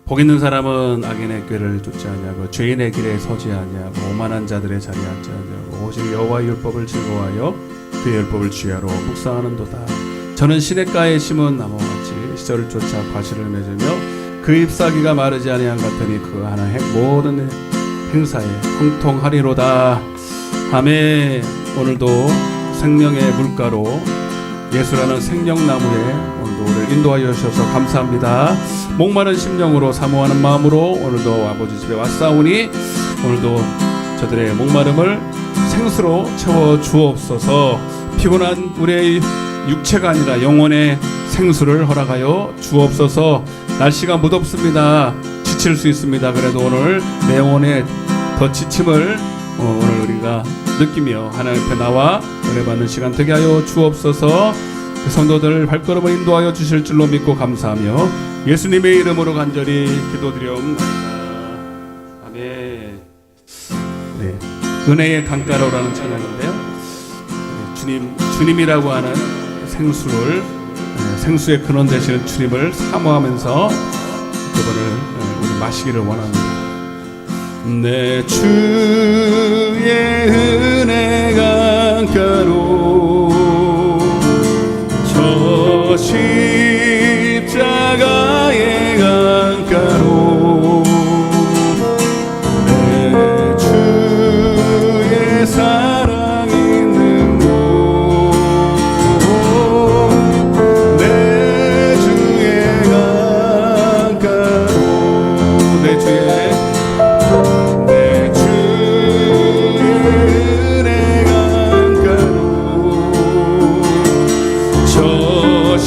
복 있는 사람은 악인의 꾀를 쫓지 아니하고 죄인의 길에 서지 아니하고 오만한 자들의 자리에 앉지 아니하고 오직 여호와의 율법을 즐거워하여 그의 율법을 주야로 묵상하는도다. 저는 시냇가에 심은 나무와 같이 시절을 쫓아 과실을 맺으며 그 잎사귀가 마르지 아니한 같으니 그 하나 모든 행사에 형통하리로다. 아멘. 오늘도 생명의 물가로 예수라는 생명나무에 오늘도 우리를 인도하여 주셔서 감사합니다. 목마른 심령으로 사모하는 마음으로 오늘도 아버지 집에 왔사오니 오늘도 저들의 목마름을 생수로 채워 주옵소서. 피곤한 우리의 육체가 아니라 영혼의 생수를 허락하여 주옵소서. 날씨가 무덥습니다. 지칠 수 있습니다. 그래도 오늘 내 영혼의 더 지침을 오늘 우리가 느끼며 하나님 앞에 나와 은혜 받는 시간 되게 하여 주옵소서. 성도들 발걸음을 인도하여 주실 줄로 믿고 감사하며 예수님의 이름으로 간절히 기도드리옵나이다. 아멘. 네, 은혜의 강가로라는 찬양인데요. 주님이라고 하는 생수의 근원 되시는 주님을 사모하면서 그분을 우리 마시기를 원합니다. 내 주의 은혜 강가로 저 십자가의 강가로 내 주의 사랑 있는 곳 내 주의 강가로 내 주의 저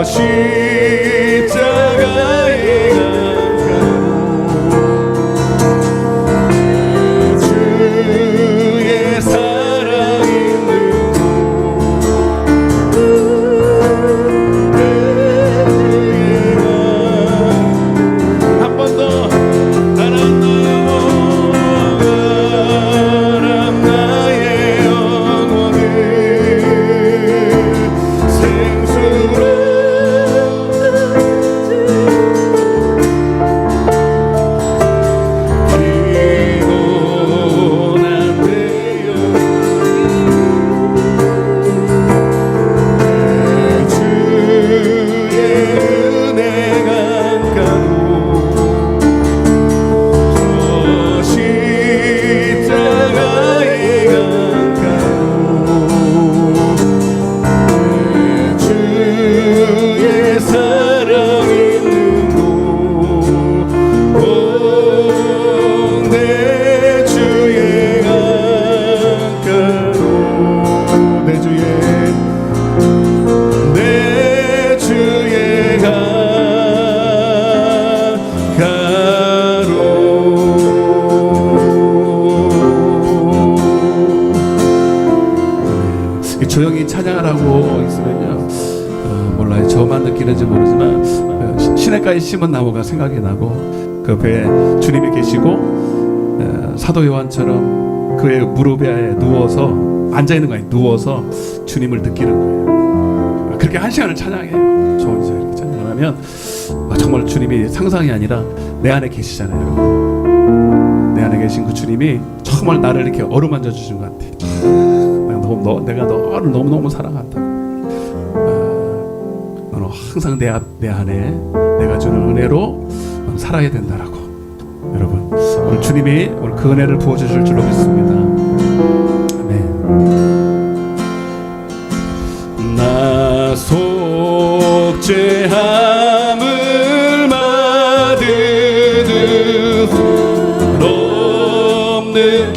십자가에 주의 사랑 있는 한 번 더 나란 나의 영혼을 생수로 조용히 찬양을 하고 있으면요, 몰라요. 저만 느끼는지 모르지만 시냇가에 심은 나무가 생각이 나고 그 배에 주님이 계시고 사도 요한처럼 그의 무릎에 누워서 앉아있는 거예요. 누워서 주님을 느끼는 거예요. 그렇게 한 시간을 찬양해요. 저 혼자 이렇게 찬양을 하면 정말 주님이 상상이 아니라 내 안에 계시잖아요. 여러분. 내 안에 계신 그 주님이 정말 나를 이렇게 어루만져 주신 것 같아요. 내가 너를 너무너무 사랑한다. 너는 항상 내 안에 내가 주는 은혜로 살아야 된다라고. 여러분, 오늘 주님이 오늘 그 은혜를 부어주실 줄로 믿습니다. 아멘. 나 속죄함을 받으듯 없는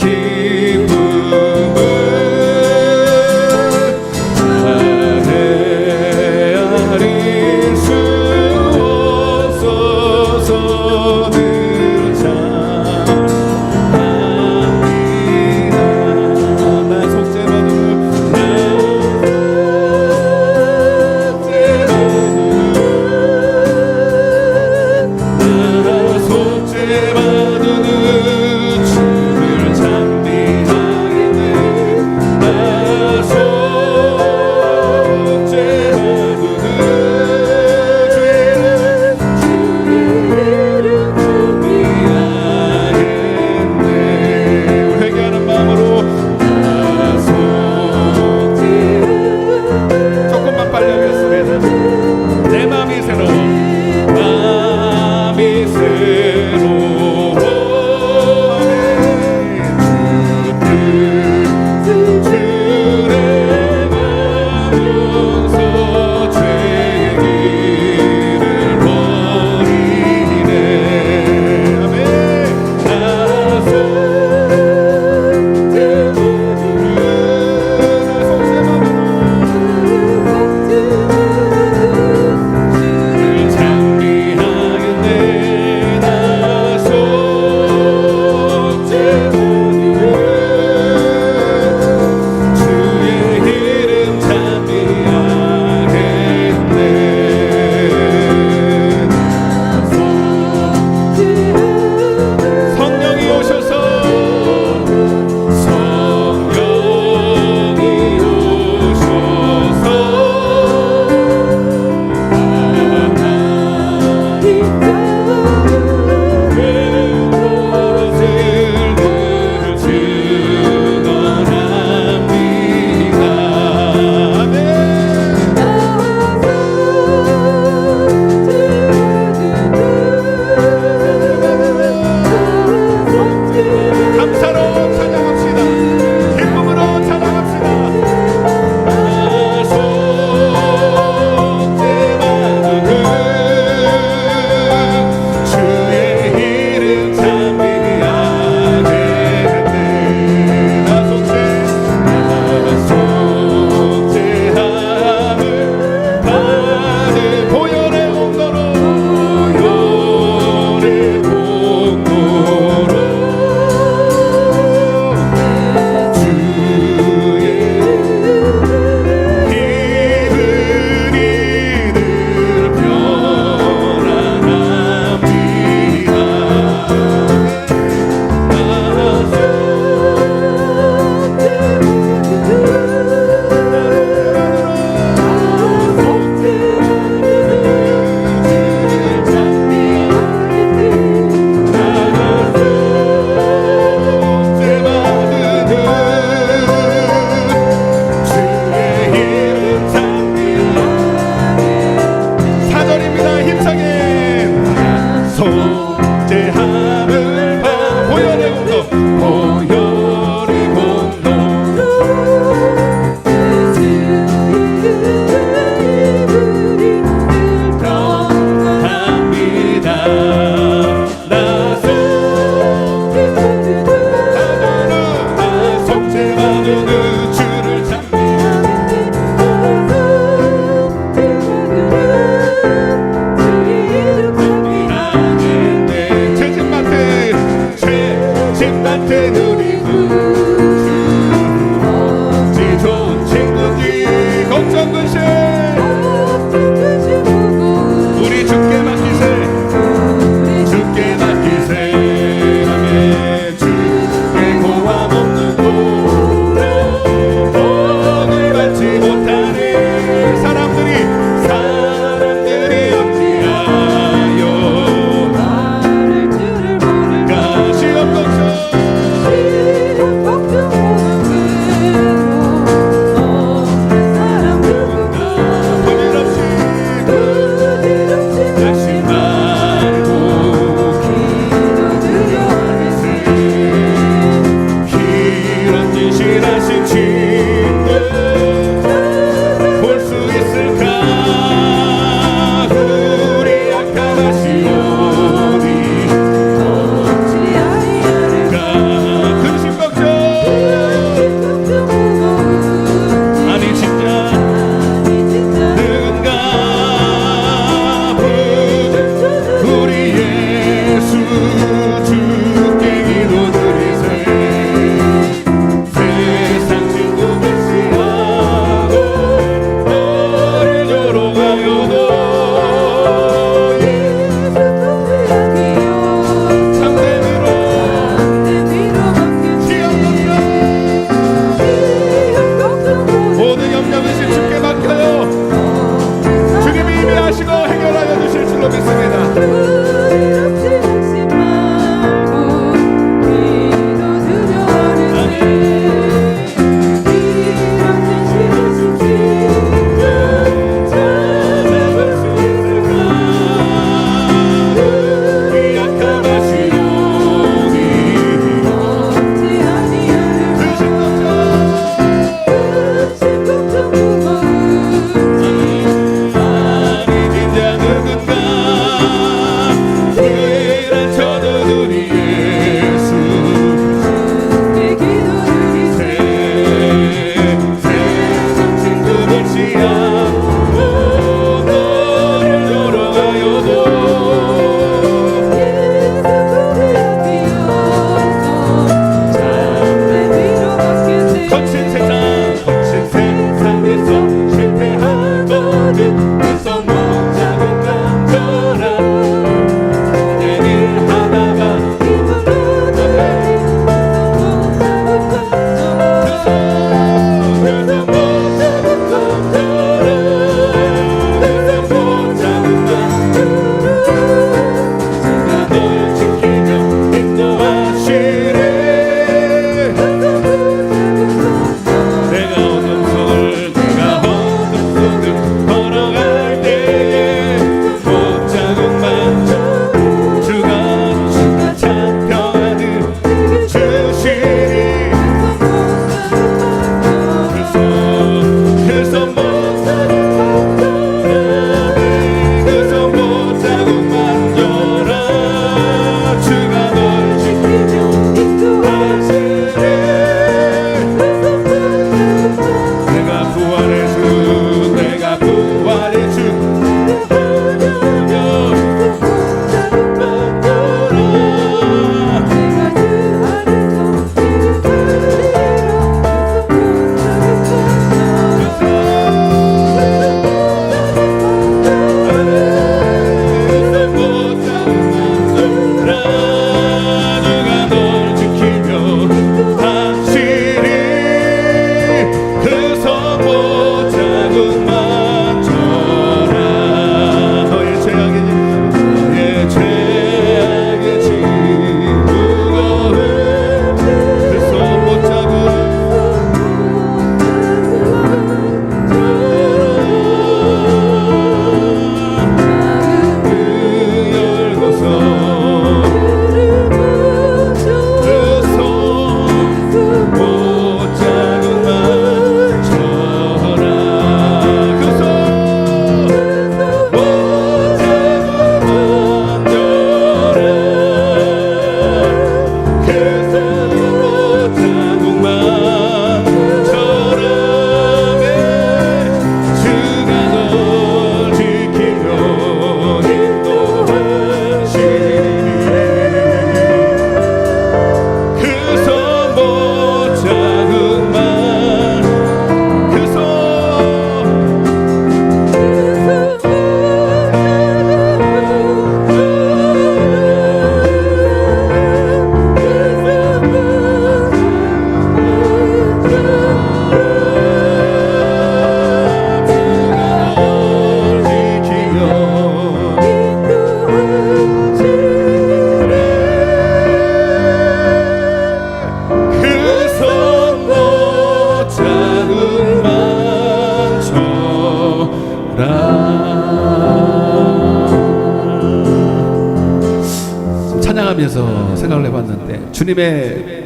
찬양하면서 생각을 해봤는데 주님의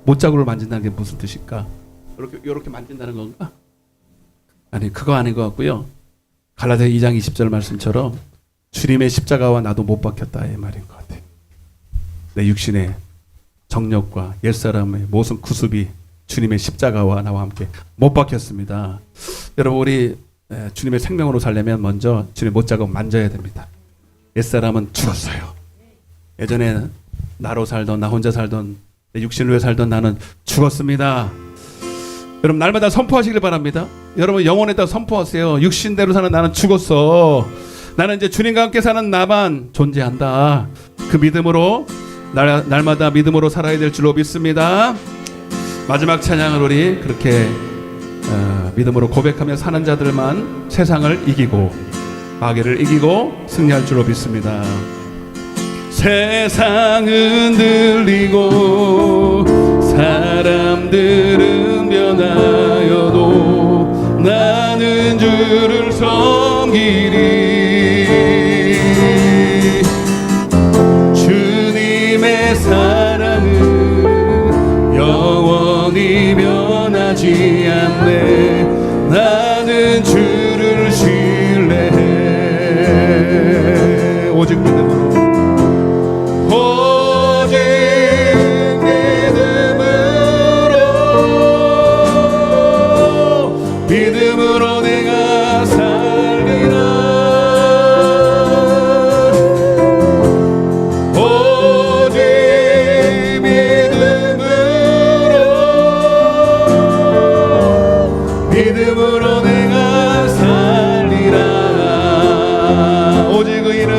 못자국을 만진다는 게 무슨 뜻일까? 이렇게 만진다는 건가? 아니, 그거 아닌 것 같고요. 갈라디아 2장 20절 말씀처럼 주님의 십자가와 나도 못 박혔다 이 말인 것 같아요. 내 육신의 정욕과 옛사람의 모든 구습이 주님의 십자가와 나와 함께 못 박혔습니다. 여러분, 우리 주님의 생명으로 살려면 먼저 주님의 못자국 만져야 됩니다. 옛사람은 죽었어요. 예전에 나로 살던, 나 혼자 살던, 내 육신을 위해 살던 나는 죽었습니다. 여러분, 날마다 선포하시길 바랍니다. 여러분, 영혼에다 선포하세요. 육신대로 사는 나는 죽었어. 나는 이제 주님과 함께 사는 나만 존재한다. 그 믿음으로 날마다 믿음으로 살아야 될 줄로 믿습니다. 마지막 찬양을 우리 그렇게 믿음으로 고백하며 사는 자들만 세상을 이기고 마귀를 이기고 승리할 줄로 믿습니다. 세상은 들리고 사람들은 변하여도 나는 주를 섬기리. 주님의 사랑은 영원히 변하지 않네. 나는 주를 신뢰해. 오직 믿음으로, 오직 믿음으로 내가 살리라. 오직 믿음으로 내가 살리라. 오직 의인은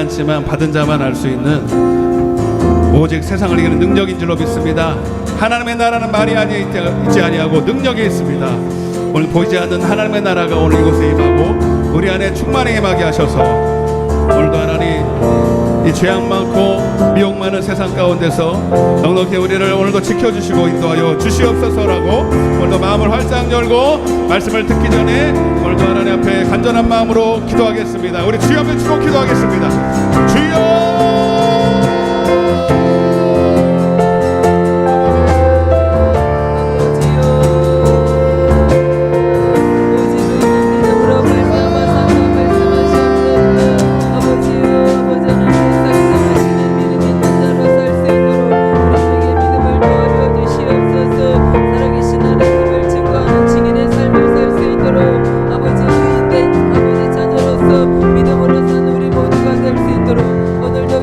않지만 받은 자만 알 수 있는 오직 세상을 이기는 능력인 줄로 믿습니다. 하나님의 나라는 말이 있지 아니하고 능력이 있습니다. 오늘 보이지 않는 하나님의 나라가 오늘 이곳에 임하고 우리 안에 충만히 임하게 하셔서 오늘도 하나님 이 죄악 많고 미혹 많은 세상 가운데서 넉넉히 우리를 오늘도 지켜주시고 인도하여 주시옵소서라고 오늘도 마음을 활짝 열고 말씀을 듣기 전에 오늘도 하나님 앞에 간절한 마음으로 기도하겠습니다. 우리 주여 외치고 기도하겠습니다. 주여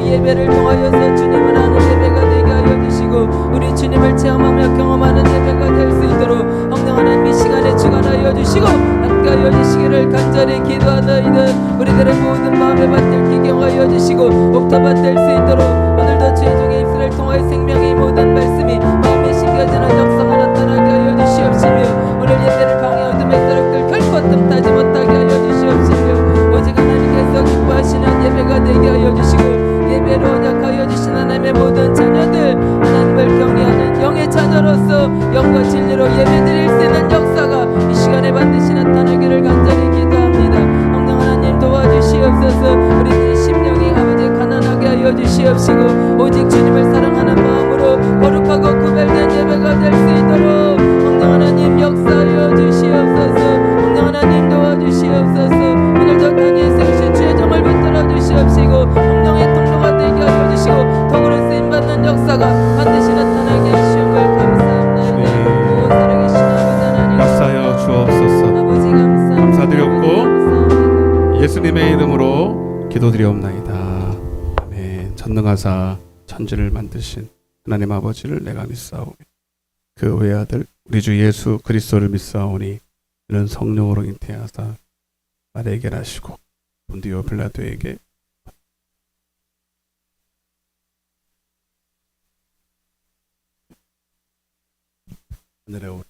예배를 통하여서 주님을 아는 예배가 되게 하여 주시고 우리 주님을 체험하며 경험하는 예배가 될 수 있도록 성령 하나님 이 시간에 주관하여 주시고 함께 하여 주시기를 간절히 기도하나이다. 우리들의 모든 마음에 받들게 경하여 주시고 옥토가 될 수 있도록 오늘도 최종의 입술을 통하여 생명의 모든 말씀이 마음에 심겨지는 역사가 나타나게 하여 주시옵시며 오늘 예배를 방해 어둠의 세력들 결코 틈타지 못하게 하여 주시옵시며 오직 하나님께서 기뻐하시는 예배가 되게 하여 주시고 예배로 언약하여 주신 하나님의 모든 자녀들 하나님을 경외하는 영의 자녀로서 영과 진리로 예배드릴 수 있는 역사가 이 시간에 반드시 나타나기를 간절히 기도합니다. 성령 하나님 도와주시옵소서. 우리들의 심령이 아버지 가난하게 하여 주시옵시고 오직 주님을 사랑하는 마음으로 거룩하고 구별된 예배가 될 수 있도록 성령 하나님 역사하여 주시옵소서. 성령 하나님 도와주시옵소서. 오늘도 땅에 세우신 주의 정을 붙들어 주시옵시고 성령의 통로가 되게 하여 주시고 더불어 쓰임받는 역사가 반드시 나타나게 하시옵을 감사합니다. 살아계신 아버지 하나님 역사하여 주옵소서. 아버지 감사드렸고 감사합니다. 예수님의 이름으로 기도드리옵나이다. 아멘. 전능하사 천지를 만드신 하나님 아버지를 내가 믿사오니 그 외아들 우리 주 예수 그리스도를 믿사오니 이는 성령으로 잉태하사 나에게 하시고 본디오 빌라도에게 하늘에 오르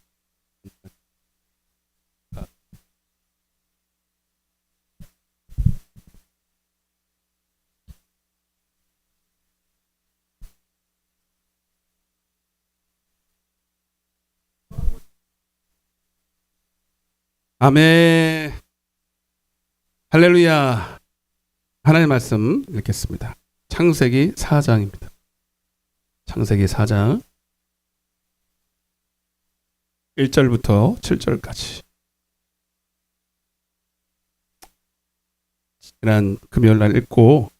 아멘. 할렐루야. 하나님의 말씀 읽겠습니다. 창세기 4장입니다. 창세기 4장 1절부터 7절까지. 지난 금요일 날 읽고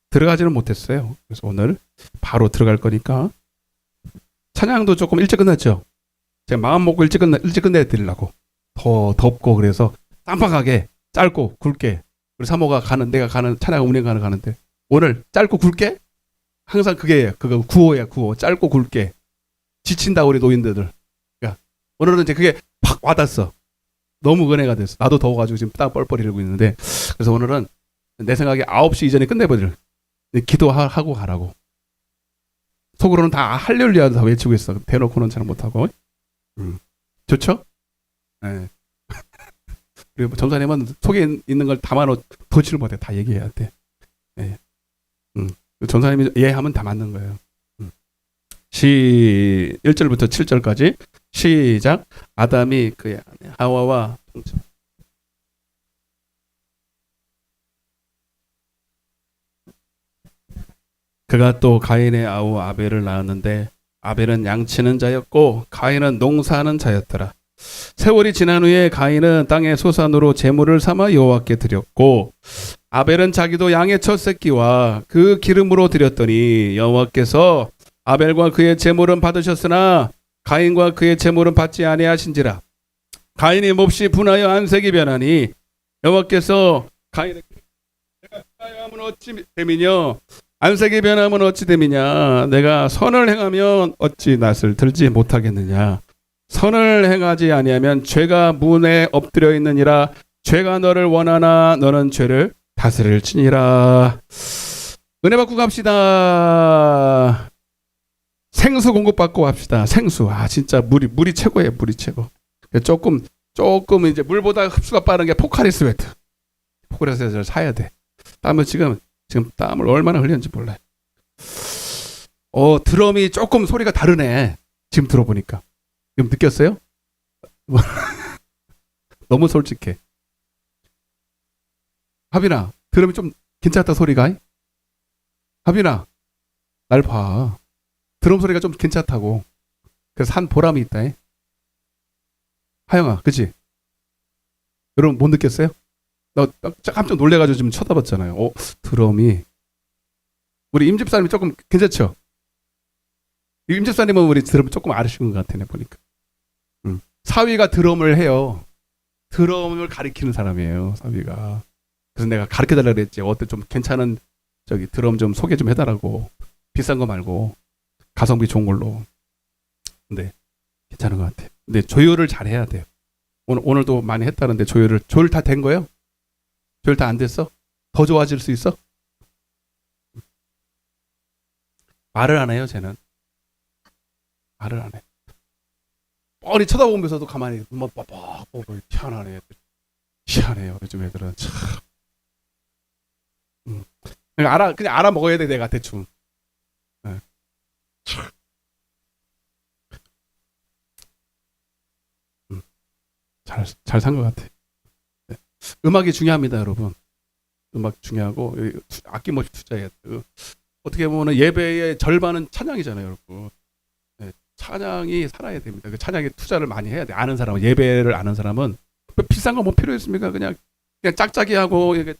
들어가지는 못했어요. 그래서 오늘 바로 들어갈 거니까 찬양도 조금 일찍 끝났죠. 제가 마음 먹고 일찍 끝내드리려고. 더 덥고 그래서 깜빡하게 짧고 굵게 우리 사모가 가는 내가 가는 찬양 운행가는 가는데 오늘 짧고 굵게 항상 그게 그거 구호야 구호 짧고 굵게 지친다 우리 노인들. 그러니까 오늘은 이제 그게 팍 와닿았어. 너무 은혜가 됐어. 나도 더워가지고 지금 땀 뻘뻘 흘리고 있는데 그래서 오늘은 내 생각에 9시 이전에 끝내버릴 기도하고 가라고. 속으로는 다 할렐루야 다 외치고 있어. 대놓고는 잘 못하고. 좋죠? 네. 그리고 전사님은 속에 있는 걸 담아놓지를 못해. 다 얘기해야 돼. 네. 전사님이 하면 다 맞는 거예요. 1절부터 7절까지 시작. 아담이 그의 아내 하와와 그가 또 가인의 아우 아벨을 낳았는데 아벨은 양치는 자였고 가인은 농사하는 자였더라. 세월이 지난 후에 가인은 땅의 소산으로 제물을 삼아 여호와께 드렸고 아벨은 자기도 양의 첫 새끼와 그 기름으로 드렸더니 여호와께서 아벨과 그의 제물은 받으셨으나 가인과 그의 제물은 받지 아니하신지라. 가인이 몹시 분하여 안색이 변하니 여호와께서 가인에게 내가 분하여함은 어찌 됨이냐 안색이 변하면 어찌 됨이냐 내가 선을 행하면 어찌 낯을 들지 못하겠느냐. 선을 행하지 아니하면 죄가 문에 엎드려 있느니라. 죄가 너를 원하나 너는 죄를 다스릴 지니라. 은혜 받고 갑시다. 생수 공급받고 합시다. 생수. 진짜 물이 최고예요. 물이 최고. 조금 이제 물보다 흡수가 빠른 게 포카리스웨트. 포카리스웨트를 사야 돼. 땀을 지금 땀을 얼마나 흘렸는지 몰라요. 드럼이 조금 소리가 다르네. 지금 들어보니까. 지금 느꼈어요? 너무 솔직해. 하빈아, 드럼이 좀 괜찮다 소리가. 하빈아, 날 봐. 드럼 소리가 좀 괜찮다고. 그래서 산 보람이 있다. 하영아, 그치? 여러분 못 느꼈어요? 나 깜짝 놀래가지고 지금 쳐다봤잖아요. 드럼이. 우리 임집사님이 조금 괜찮죠? 임집사님은 우리 드럼 조금 아르신 것 같아, 보니까. 사위가 드럼을 해요. 드럼을 가리키는 사람이에요, 사위가. 그래서 내가 가르쳐달라 그랬지. 어때 좀 괜찮은 드럼 좀 소개 좀 해달라고. 비싼 거 말고 가성비 좋은 걸로. 근데 괜찮은 것 같아. 근데 조율을 잘 해야 돼요. 오늘도 많이 했다는데 조율 다 된 거예요? 조율 다 안 됐어? 더 좋아질 수 있어? 말을 안 해요, 쟤는. 말을 안 해. 뻔히 쳐다보면서도 가만히 눈만 뻑뻑 보고 희한하네. 희한해요, 요즘 애들은 참. 그냥 알아 먹어야 돼, 내가 대충. 네. 잘 산 것 같아. 네. 음악이 중요합니다, 여러분. 음악 중요하고 아낌없이 투자해야 돼. 어떻게 보면 예배의 절반은 찬양이잖아요, 여러분. 네. 찬양이 살아야 됩니다. 그 찬양에 투자를 많이 해야 돼. 아는 사람은, 예배를 아는 사람은 비싼 거 뭐 필요했습니까? 그냥 짝짝이 하고 이게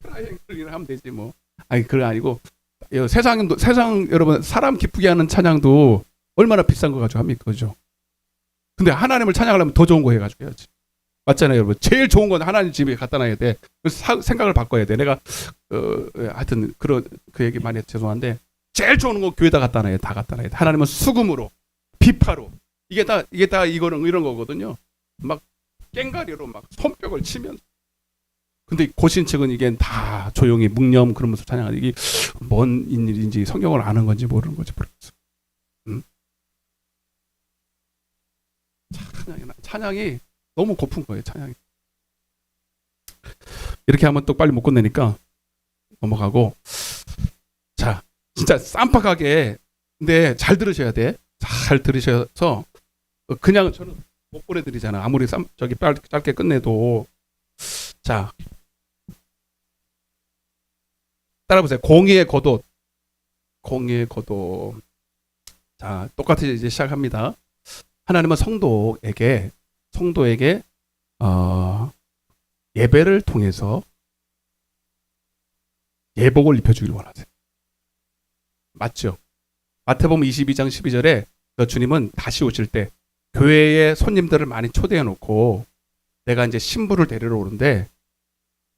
트라이앵글 하면 되지 뭐. 그거 아니고 세상 여러분 사람 기쁘게 하는 찬양도 얼마나 비싼 거 가지고 합니까, 그죠? 근데 하나님을 찬양하려면 더 좋은 거 해가지고 해야지. 맞잖아요, 여러분. 제일 좋은 건 하나님 집에 갖다 놔야 돼. 그래서 생각을 바꿔야 돼. 내가 하여튼 그 얘기 많이 해서 죄송한데 제일 좋은 거 교회다 갖다 놔야 돼. 다 갖다 놔야 돼. 하나님은 수금으로, 비파로 이게 다 이거는 이런 거거든요. 막 깽가리로 막 손뼉을 치면서. 근데 고신측은 이게 다 조용히 묵념 그러면서 찬양하는 이게 뭔 일인지 성경을 아는 건지 모르는 건지 모르겠어. 찬양이 너무 고픈 거예요, 찬양이. 이렇게 하면 또 빨리 못 끝내니까 넘어가고. 자, 진짜 쌈박하게, 근데 잘 들으셔야 돼. 잘 들으셔서 그냥 저는 못 보내드리잖아. 아무리 짧게 끝내도. 자, 따라보세요. 공의의 겉옷. 공의의 겉옷. 자, 똑같이 이제 시작합니다. 하나님은 성도에게 예배를 통해서 예복을 입혀주기를 원하세요. 맞죠? 마태복음 22장 12절에 주님은 다시 오실 때 교회에 손님들을 많이 초대해 놓고 내가 이제 신부를 데리러 오는데,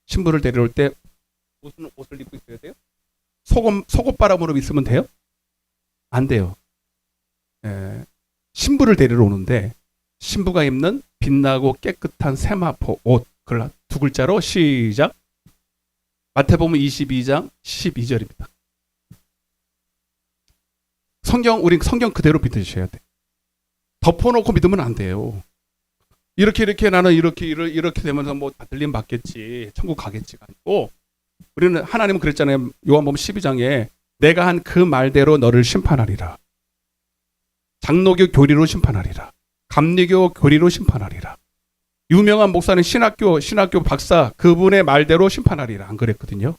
신부를 데려올 때 무슨 옷을 입고 있어야 돼요? 속옷바람으로 있으면 돼요? 안 돼요. 신부를 데리러 오는데 신부가 입는 빛나고 깨끗한 세마포 옷, 그걸 두 글자로 시작. 마태복음 22장 12절입니다. 우리 성경 그대로 믿으셔야 돼. 덮어놓고 믿으면 안 돼요. 이렇게 나는 이렇게 되면서 뭐 다 들림 받겠지, 천국 가겠지가 아니고, 우리는 하나님은 그랬잖아요. 요한복음 12장에 내가 한 그 말대로 너를 심판하리라. 장로교 교리로 심판하리라. 감리교 교리로 심판하리라. 유명한 목사는 신학교 박사 그분의 말대로 심판하리라. 안 그랬거든요.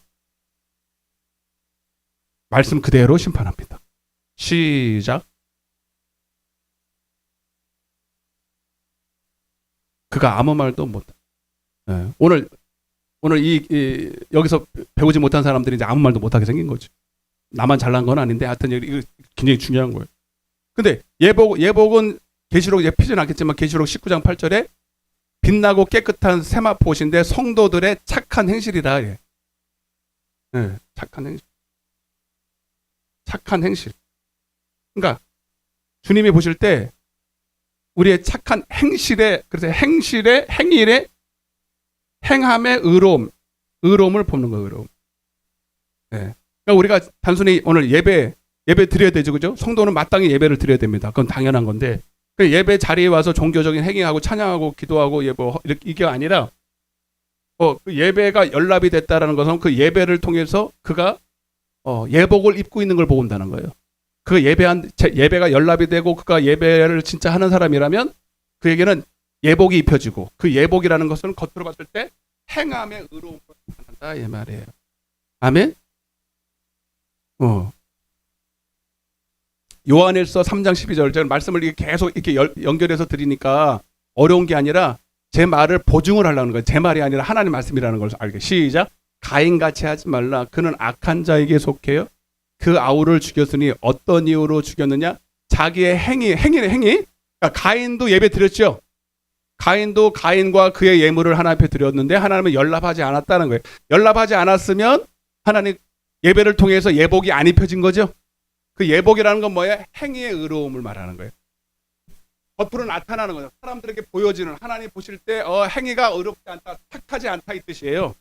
말씀 그대로 심판합니다. 시작. 그가 아무 말도 못. 오늘 여기서 배우지 못한 사람들이 이제 아무 말도 못하게 생긴 거죠. 나만 잘난 건 아닌데 하여튼 이거 굉장히 중요한 거예요. 근데 예복은 계시록 피진 않겠지만 계시록 19장 8절에 빛나고 깨끗한 세마포 옷인데 성도들의 착한 행실이라. 착한 행실. 착한 행실. 그러니까 주님이 보실 때 우리의 착한 행실에, 그래서 행함의 의로움, 의로움을 뽑는 거예요. 의로움. 예. 그러니까 우리가 단순히 오늘 예배 드려야 되죠, 그죠? 성도는 마땅히 예배를 드려야 됩니다. 그건 당연한 건데 그 예배 자리에 와서 종교적인 행위하고 찬양하고 기도하고 이게 아니라 그 예배가 연락이 됐다라는 것은 그 예배를 통해서 그가 예복을 입고 있는 걸 보고 온다는 거예요. 그 예배가 연락이 되고 그가 예배를 진짜 하는 사람이라면 그에게는 예복이 입혀지고 그 예복이라는 것은 겉으로 봤을 때 행함의 의로움을 나타낸다 이 말이에요. 아멘. 요한일서 3장 12절 제가 말씀을 계속 이렇게 연결해서 드리니까 어려운 게 아니라 제 말을 보증을 하려는 거예요. 제 말이 아니라 하나님 말씀이라는 걸 알게. 시작. 가인같이 하지 말라. 그는 악한 자에게 속해요. 그 아우를 죽였으니 어떤 이유로 죽였느냐? 자기의 행위. 그러니까 가인도 예배 드렸죠. 가인도 가인과 그의 예물을 하나님 앞에 드렸는데 하나님은 연락하지 않았다는 거예요. 연락하지 않았으면 하나님 예배를 통해서 예복이 안 입혀진 거죠. 그 예복이라는 건 뭐예요? 행위의 의로움을 말하는 거예요. 겉으로 나타나는 거죠. 사람들에게 보여지는 하나님 보실 때 행위가 의롭지 않다, 착하지 않다 이 뜻이에요.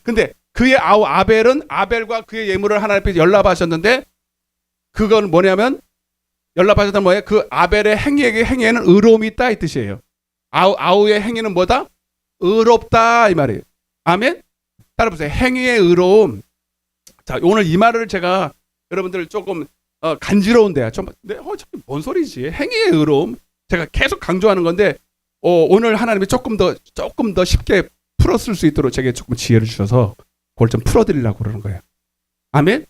근데 그의 아우 아벨과 그의 예물을 하나님 앞에 연락하셨는데 그건 뭐냐면 연락하셨던 뭐예요? 그 아벨의 행위에는 의로움이 있다 이 뜻이에요. 아우의 행위는 뭐다? 의롭다 이 말이에요. 아멘? 따라보세요. 행위의 의로움. 자, 오늘 이 말을 제가 여러분들 조금 간지러운데요. 뭔 소리지? 행위의 의로움. 제가 계속 강조하는 건데 오늘 하나님이 조금 더 쉽게 풀었을 수 있도록 제게 조금 지혜를 주셔서 그걸 좀 풀어드리려고 그러는 거예요. 아멘?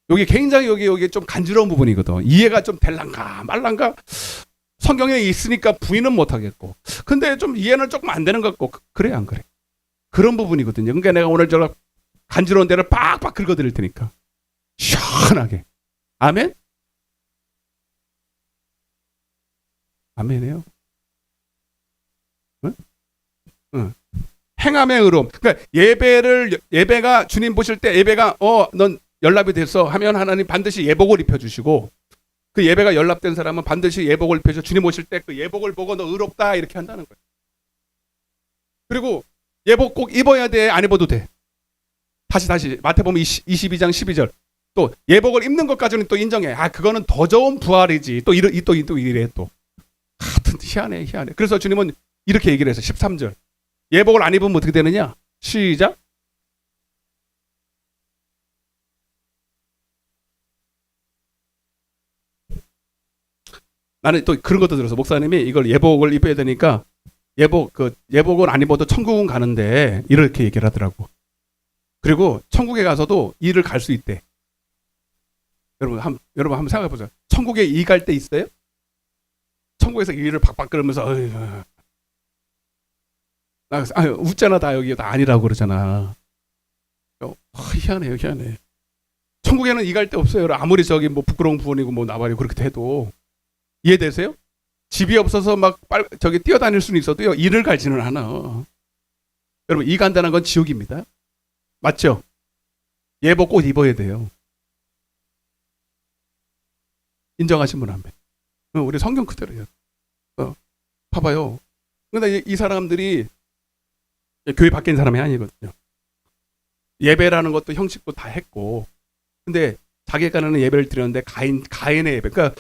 여기 굉장히 여기 좀 간지러운 부분이거든. 이해가 좀 될란가 말란가. 성경에 있으니까 부인은 못하겠고 근데 좀 이해는 조금 안 되는 것 같고 그래 안 그래? 그런 부분이거든요. 그러니까 내가 오늘 저 간지러운 데를 빡빡 긁어드릴 테니까 시원하게. 아멘? 아멘이에요? 응? 응. 행함의 의로움. 그러니까 예배가 주님 보실 때 예배가 넌 연락이 됐어 하면 하나님 반드시 예복을 입혀주시고 그 예배가 연락된 사람은 반드시 예복을 입혀서 주님 오실 때 그 예복을 보고 너 의롭다 이렇게 한다는 거예요. 그리고 예복 꼭 입어야 돼? 안 입어도 돼? 다시 마태복음 22장 12절 또 예복을 입는 것까지는 또 인정해. 그거는 더 좋은 부활이지. 또 이래 또. 하여튼 희한해. 그래서 주님은 이렇게 얘기를 해서 13절 예복을 안 입으면 어떻게 되느냐? 시작. 나는 또 그런 것도 들어서 목사님이 이걸 예복을 입어야 되니까 예복을 안 입어도 천국은 가는데 이렇게 얘기를 하더라고. 그리고 천국에 가서도 일을 갈 수 있대. 여러분 한번 생각해 보세요. 천국에 일 갈 때 있어요? 천국에서 일을 박박 끌면서 웃잖아 다 여기 다 아니라고 그러잖아. 희한해요. 천국에는 일 갈 데 없어요. 아무리 저기 뭐 부끄러운 부분이고 뭐 나발이고 그렇게 해도 이해되세요? 집이 없어서 막 저기 뛰어다닐 수는 있어도요 일을 갈지는 않아. 여러분 일 간다는 건 지옥입니다. 맞죠? 예복 꼭 입어야 돼요. 인정하신 분 한 명. 우리 성경 그대로요. 봐봐요. 근데 이 사람들이 교회 밖에 있는 사람이 아니거든요. 예배라는 것도 형식도 다 했고, 근데 자기가는 예배를 드렸는데 가인의 예배. 그러니까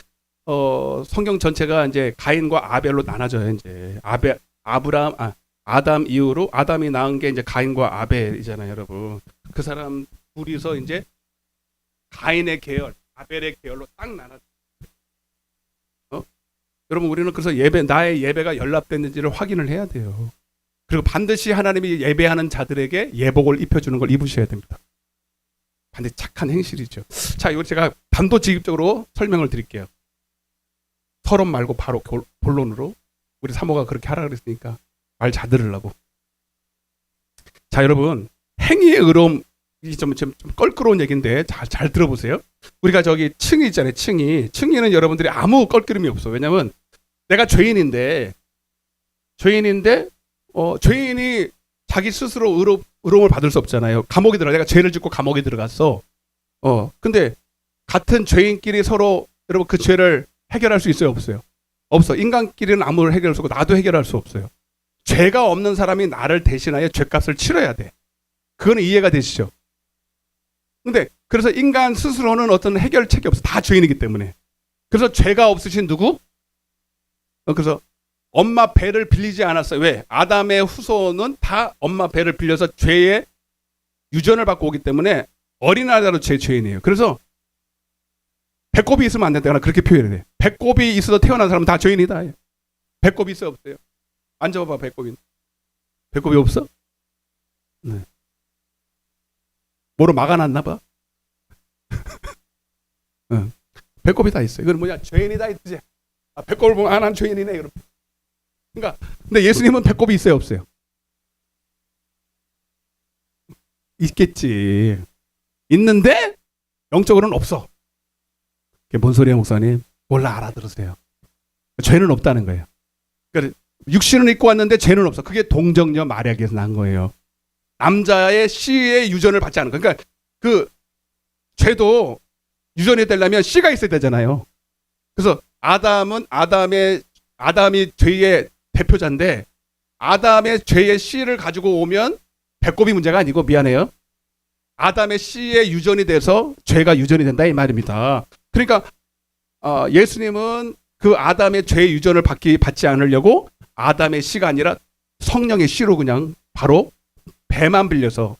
성경 전체가 이제 가인과 아벨로 나눠져요. 이제 아담 이후로 아담이 낳은 게 이제 가인과 아벨이잖아요, 여러분. 그 사람 둘이서 이제 가인의 계열, 아벨의 계열로 딱 나눠. 여러분 우리는 그래서 나의 예배가 연락됐는지를 확인을 해야 돼요. 그리고 반드시 하나님이 예배하는 자들에게 예복을 입혀주는 걸 입으셔야 됩니다. 반드시 착한 행실이죠. 자, 이거 제가 단도직입적으로 설명을 드릴게요. 서론 말고 바로 본론으로. 우리 사모가 그렇게 하라 그랬으니까 말 잘 들으려고. 자, 여러분 행위의 의로움 좀 껄끄러운 얘기인데 잘 들어보세요. 우리가 저기 층이 있잖아요. 층이는 여러분들이 아무 껄끄름이 없어. 왜냐면 내가 죄인인데 죄인이 자기 스스로 의로움을 받을 수 없잖아요. 감옥에 내가 죄를 짓고 감옥에 들어갔어. 근데 같은 죄인끼리 서로 여러분 그 죄를 해결할 수 있어요, 없어요? 없어. 인간끼리는 아무를 해결할 수 없고 나도 해결할 수 없어요. 죄가 없는 사람이 나를 대신하여 죄값을 치러야 돼. 그거는 이해가 되시죠? 근데 그래서 인간 스스로는 어떤 해결책이 없어. 다 죄인이기 때문에. 그래서 죄가 없으신 누구? 그래서 엄마 배를 빌리지 않았어요. 왜? 아담의 후손은 다 엄마 배를 빌려서 죄의 유전을 받고 오기 때문에 어린아이로 죄인이에요. 그래서 배꼽이 있으면 안 된다. 그렇게 표현을 해. 배꼽이 있어서 태어난 사람은 다 죄인이다. 배꼽이 있어요, 없어요? 앉아봐, 배꼽이. 배꼽이 없어? 네. 뭐로 막아놨나 봐. 응. 배꼽이 다 있어요. 이건 뭐냐? 죄인이다 이 뜻이야. 아, 배꼽을 보면 난 죄인이네. 그럼. 그러니까 근데 예수님은 배꼽이 있어요, 없어요? 있겠지. 있는데 영적으로는 없어. 그게 뭔 소리야, 목사님? 몰라, 알아들으세요. 죄는 없다는 거예요. 그러니까 육신은 입고 왔는데 죄는 없어. 그게 동정녀 마리아에게서 난 거예요. 남자의 씨의 유전을 받지 않은 거. 그러니까 그 죄도 유전이 되려면 씨가 있어야 되잖아요. 그래서 아담이 죄의 대표자인데 아담의 죄의 씨를 가지고 오면 배꼽이 문제가 아니고 미안해요. 아담의 씨의 유전이 돼서 죄가 유전이 된다 이 말입니다. 그러니까 예수님은 그 아담의 죄의 유전을 받지 않으려고 아담의 씨가 아니라 성령의 씨로 그냥 바로 배만 빌려서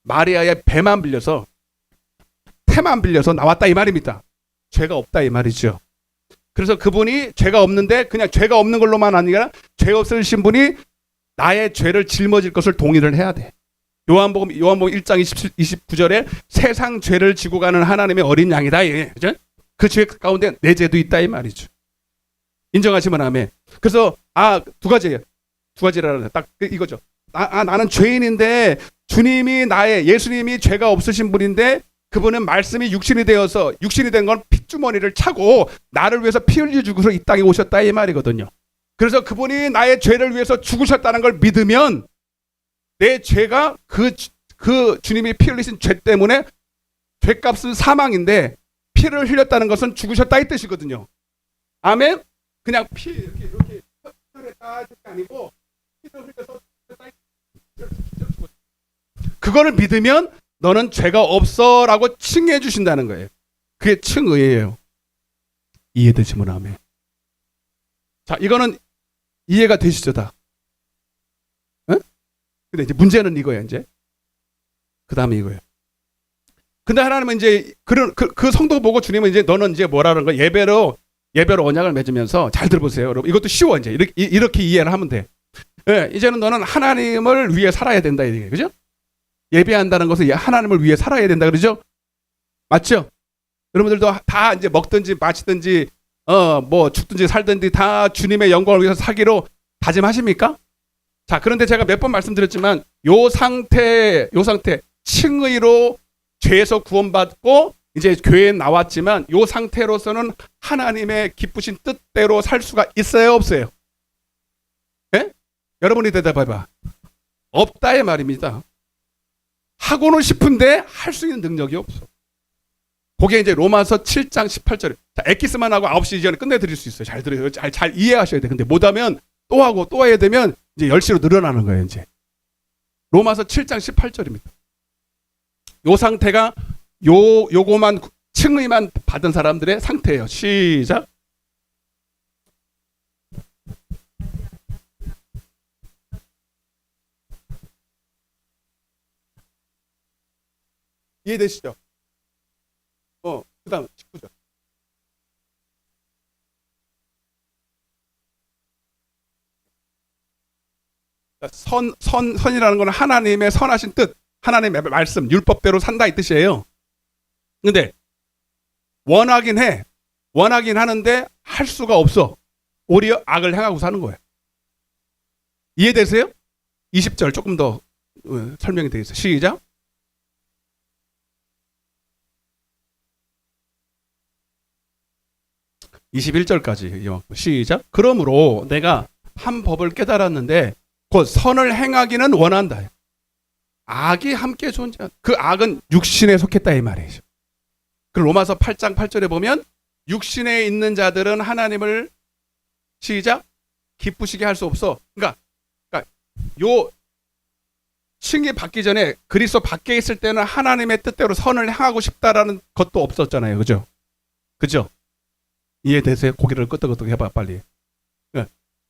마리아의 배만 빌려서 태만 빌려서 나왔다 이 말입니다. 죄가 없다 이 말이죠. 그래서 그분이 죄가 없는데 그냥 죄가 없는 걸로만 아니라 죄 없으신 분이 나의 죄를 짊어질 것을 동의를 해야 돼. 요한복음 1장 29절에 세상 죄를 지고 가는 하나님의 어린 양이다. 그죠? 그 죄 가운데 내 죄도 있다 이 말이죠. 인정하시면 아멘. 그래서 두 가지예요. 두 가지라는 딱 이거죠. 나는 죄인인데 예수님이 죄가 없으신 분인데 그분은 말씀이 육신이 되어서 육신이 된 건 핏주머니를 차고 나를 위해서 피 흘려 죽어서 이 땅에 오셨다 이 말이거든요. 그래서 그분이 나의 죄를 위해서 죽으셨다는 걸 믿으면 내 죄가 그 주님이 피 흘리신 죄 때문에 죄값은 사망인데 피를 흘렸다는 것은 죽으셨다 이 뜻이거든요. 아멘. 그냥 피 이렇게 흘렸다 이 아니고 피를 흘려서 죽으셨다 이 그거를 믿으면 너는 죄가 없어라고 칭해 주신다는 거예요. 그게 칭의예요. 이해되시면 아멘. 자, 이거는 이해가 되시죠 다? 응? 근데 이제 문제는 이거예요. 이제 그 다음에 이거예요. 근데 하나님은 이제 그 성도 보고 주님은 이제 너는 이제 뭐라는 거 예배로 언약을 맺으면서 잘 들어보세요, 여러분. 이것도 쉬워 이제 이렇게 이해를 하면 돼. 예, 이제는 너는 하나님을 위해 살아야 된다 이게 그죠? 예배한다는 것은 하나님을 위해 살아야 된다 그러죠? 맞죠? 여러분들도 다 이제 먹든지 마시든지 뭐 죽든지 살든지 다 주님의 영광을 위해서 살기로 다짐하십니까? 자, 그런데 제가 몇 번 말씀드렸지만 요 상태 칭의로 죄에서 구원받고 이제 교회에 나왔지만 요 상태로서는 하나님의 기쁘신 뜻대로 살 수가 있어요, 없어요? 예? 여러분이 대답해봐. 없다의 말입니다. 하고는 싶은데 할 수 있는 능력이 없어. 그게 이제 로마서 7장 18절에 자, 엑기스만 하고 9시 이전에 끝내드릴 수 있어요. 잘 들어요. 잘 이해하셔야 돼. 근데 못하면 또 하고 또 해야 되면 이제 10시로 늘어나는 거예요. 이제 로마서 7장 18절입니다. 요 상태가 요거만 칭의만 받은 사람들의 상태예요. 시작. 이해되시죠? 그 다음 19절. 선이라는 건 하나님의 선하신 뜻, 하나님의 말씀, 율법대로 산다 이 뜻이에요. 근데 원하긴 하는데 할 수가 없어. 오히려 악을 행하고 사는 거예요. 이해되세요? 20절 조금 더 설명이 되겠어요. 시작. 21절까지 시작. 그러므로 내가 한 법을 깨달았는데 곧 선을 행하기는 원한다. 악이 함께 존재한다. 그 악은 육신에 속했다 이 말이죠. 그 로마서 8장 8절에 보면 육신에 있는 자들은 하나님을 시작 기쁘시게 할 수 없어. 그러니까 요 칭이 받기 전에 그리스도 밖에 있을 때는 하나님의 뜻대로 선을 행하고 싶다라는 것도 없었잖아요. 그죠? 그죠? 이해되세요? 고개를 끄덕끄덕 해봐 빨리. 예.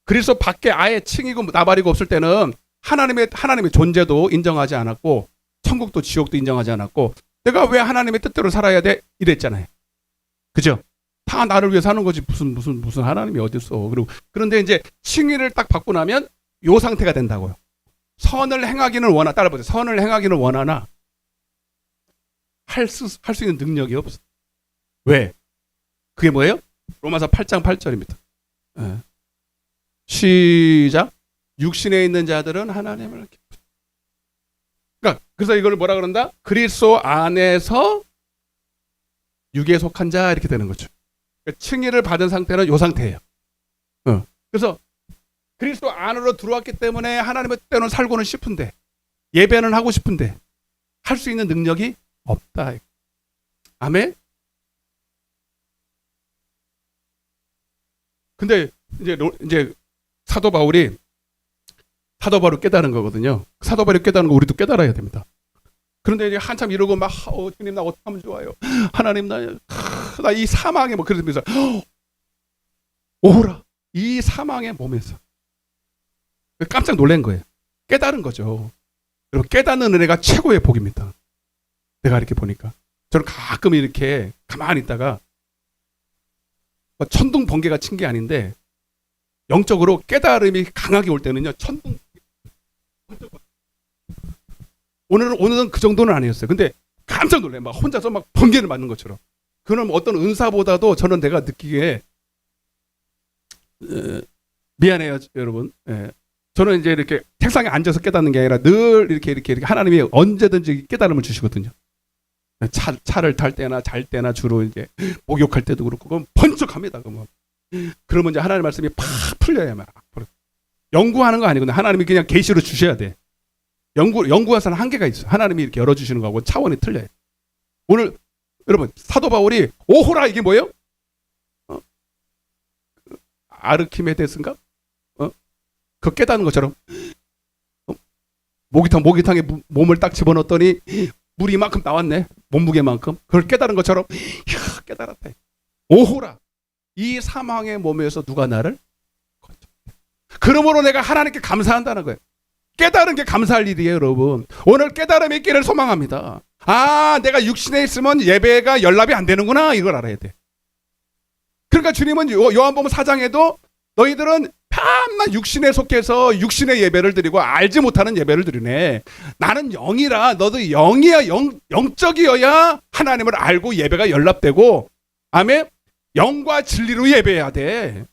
그리스도 밖에 아예 칭이고 나발이고 없을 때는 하나님의 존재도 인정하지 않았고 천국도 지옥도 인정하지 않았고 내가 왜 하나님의 뜻대로 살아야 돼? 이랬잖아요. 그죠? 다 나를 위해 사는 거지 무슨 하나님이 어디 있어? 그리고 그런데 이제 칭의를 딱 받고 나면 요 상태가 된다고요. 선을 행하기는 원하 따라보세요. 선을 행하기는 원하나 할 수 있는 능력이 없어. 왜? 그게 뭐예요? 로마서 8장 8절입니다. 예. 시작. 육신에 있는 자들은 하나님을 그러니까 그래서 이걸 뭐라 그런다? 그리스도 안에서 육에 속한 자 이렇게 되는 거죠. 그러니까 칭의를 받은 상태는 요 상태예요. 그래서 그리스도 안으로 들어왔기 때문에 하나님의 뜻대로 살고는 싶은데 예배는 하고 싶은데 할 수 있는 능력이 없다. 아멘. 근데 이제 사도 바울이 깨달은 거거든요. 사도 바울이 깨달은 거 우리도 깨달아야 됩니다. 그런데 이제 한참 이러고 막 주님 나 어떻게 하면 좋아요? 하나님 나 이 사망에 뭐 그러면서 오호라 이 사망의 몸에서 깜짝 놀란 거예요. 깨달은 거죠. 여러분 깨닫는 은혜가 최고의 복입니다. 내가 이렇게 보니까 저는 가끔 이렇게 가만히 있다가 천둥 번개가 친 게 아닌데 영적으로 깨달음이 강하게 올 때는요 천둥 오늘은 그 정도는 아니었어요. 근데 깜짝 놀래 막 혼자서 막 번개를 맞는 것처럼. 그는 어떤 은사보다도 저는 내가 느끼기에 미안해요 여러분. 저는 이제 이렇게 책상에 앉아서 깨닫는 게 아니라 늘 이렇게 하나님이 언제든지 깨달음을 주시거든요. 차를 탈 때나 잘 때나 주로 이제 목욕할 때도 그렇고 그건 번쩍합니다. 그러면 이제 하나님의 말씀이 팍 풀려야 막 연구하는 거 아니거든요. 하나님이 그냥 계시로 주셔야 돼. 연구하서는 한계가 있어. 하나님이 이렇게 열어주시는 거하고 차원이 틀려요. 오늘 여러분 사도 바울이 오호라 이게 뭐예요? 아르키메데스인가? 그 깨닫는 것처럼 모기탕에 몸을 딱 집어넣었더니 물이 이만큼 나왔네. 몸무게만큼. 그걸 깨달은 것처럼 이야, 깨달았대. 오호라 이 사망의 몸에서 누가 나를 그러므로 내가 하나님께 감사한다는 거예요. 깨달은 게 감사할 일이에요, 여러분. 오늘 깨달음이 있기를 소망합니다. 아, 내가 육신에 있으면 예배가 연락이 안 되는구나. 이걸 알아야 돼. 그러니까 주님은 요한복음 4장에도 너희들은 밤낮 육신에 속해서 육신의 예배를 드리고 알지 못하는 예배를 드리네. 나는 영이라 너도 영이야. 영적이어야 하나님을 알고 예배가 연락되고 아멘. 영과 진리로 예배해야 돼.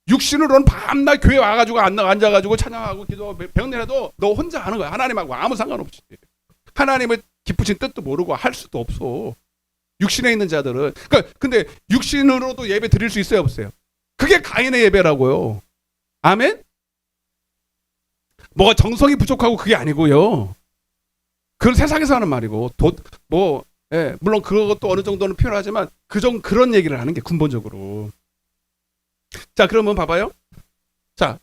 육신으로는 밤낮 교회 와가지고 앉아가지고 찬양하고 기도하고 병내라도 너 혼자 하는 거야. 하나님하고 아무 상관없이. 하나님의 기쁘신 뜻도 모르고 할 수도 없어. 육신에 있는 자들은. 그러니까 근데 육신으로도 예배 드릴 수 있어요, 없어요? 그게 가인의 예배라고요. 아멘? 뭐가 정성이 부족하고 그게 아니고요. 그건 세상에서 하는 말이고 물론 그것도 어느 정도는 필요하지만 그런 얘기를 하는 게 근본적으로. 자, 그러면 봐봐요. 자,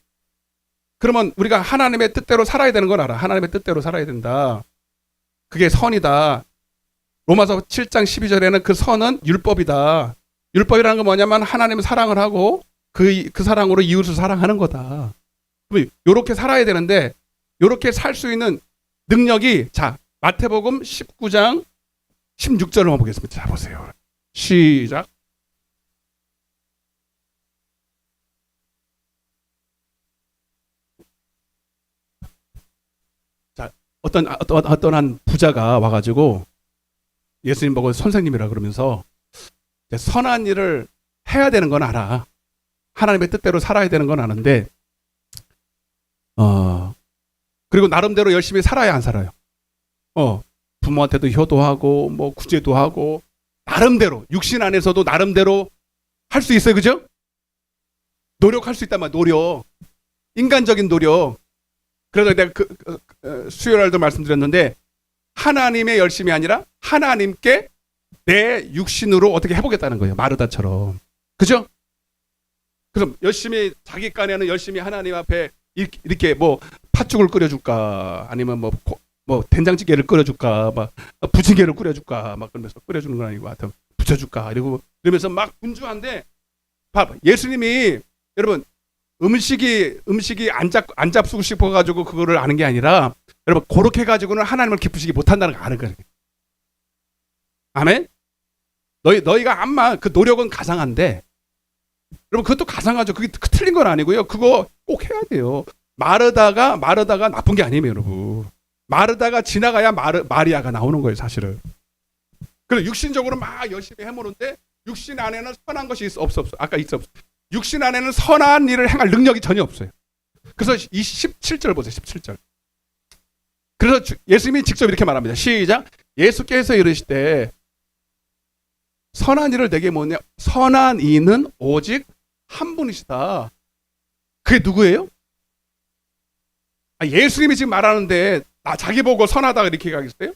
그러면 우리가 하나님의 뜻대로 살아야 되는 걸 알아. 하나님의 뜻대로 살아야 된다. 그게 선이다. 로마서 7장 12절에는 그 선은 율법이다. 율법이라는 건 뭐냐면 하나님을 사랑을 하고 그 사랑으로 이웃을 사랑하는 거다. 이렇게 살아야 되는데 이렇게 살 수 있는 능력이 자 마태복음 19장 16절을 한번 보겠습니다. 자 보세요. 시작. 자 어떤 한 부자가 와가지고 예수님 보고 선생님이라 그러면서 선한 일을 해야 되는 건 알아. 하나님의 뜻대로 살아야 되는 건 아는데 그리고 나름대로 열심히 살아야 안 살아요. 부모한테도 효도하고 뭐 구제도 하고 나름대로 육신 안에서도 나름대로 할 수 있어요. 그죠? 노력할 수 있단 말이야. 노력. 인간적인 노력. 그래서 내가 수요일 날도 말씀드렸는데 하나님의 열심이 아니라 하나님께 내 육신으로 어떻게 해보겠다는 거예요. 마르다처럼. 그죠? 그래서 열심히 자기 깐에는 열심히 하나님 앞에 이렇게 뭐 팥죽을 끓여줄까 아니면 뭐 된장찌개를 끓여줄까 막 부침개를 끓여줄까 막 그러면서 끓여주는 건 아니고 하여튼 부쳐줄까 이러면서 막 분주한데 봐봐 예수님이 여러분 음식이 안 잡수고 싶어가지고 그거를 아는 게 아니라 여러분 그렇게 가지고는 하나님을 기쁘시게 못한다는 거 아는 거예요. 아멘. 너희가 암만 그 노력은 가상한데 여러분 그것도 가상하죠. 그게 틀린 건 아니고요. 그거 꼭 해야 돼요. 마르다가 나쁜 게 아니에요, 여러분. 마르다가 지나가야 마리아가 나오는 거예요, 사실은. 그래서 육신적으로 막 열심히 해보는데 육신 안에는 선한 것이 없어. 아까 있어. 육신 안에는 선한 일을 행할 능력이 전혀 없어요. 그래서 이 17절 보세요, 17절. 그래서 예수님이 직접 이렇게 말합니다. 시작. 예수께서 이르시되 선한 일을 내게 뭐냐? 선한 이는 오직 한 분이시다. 그게 누구예요? 예수님이 지금 말하는데 자기 보고 선하다 이렇게 가겠어요?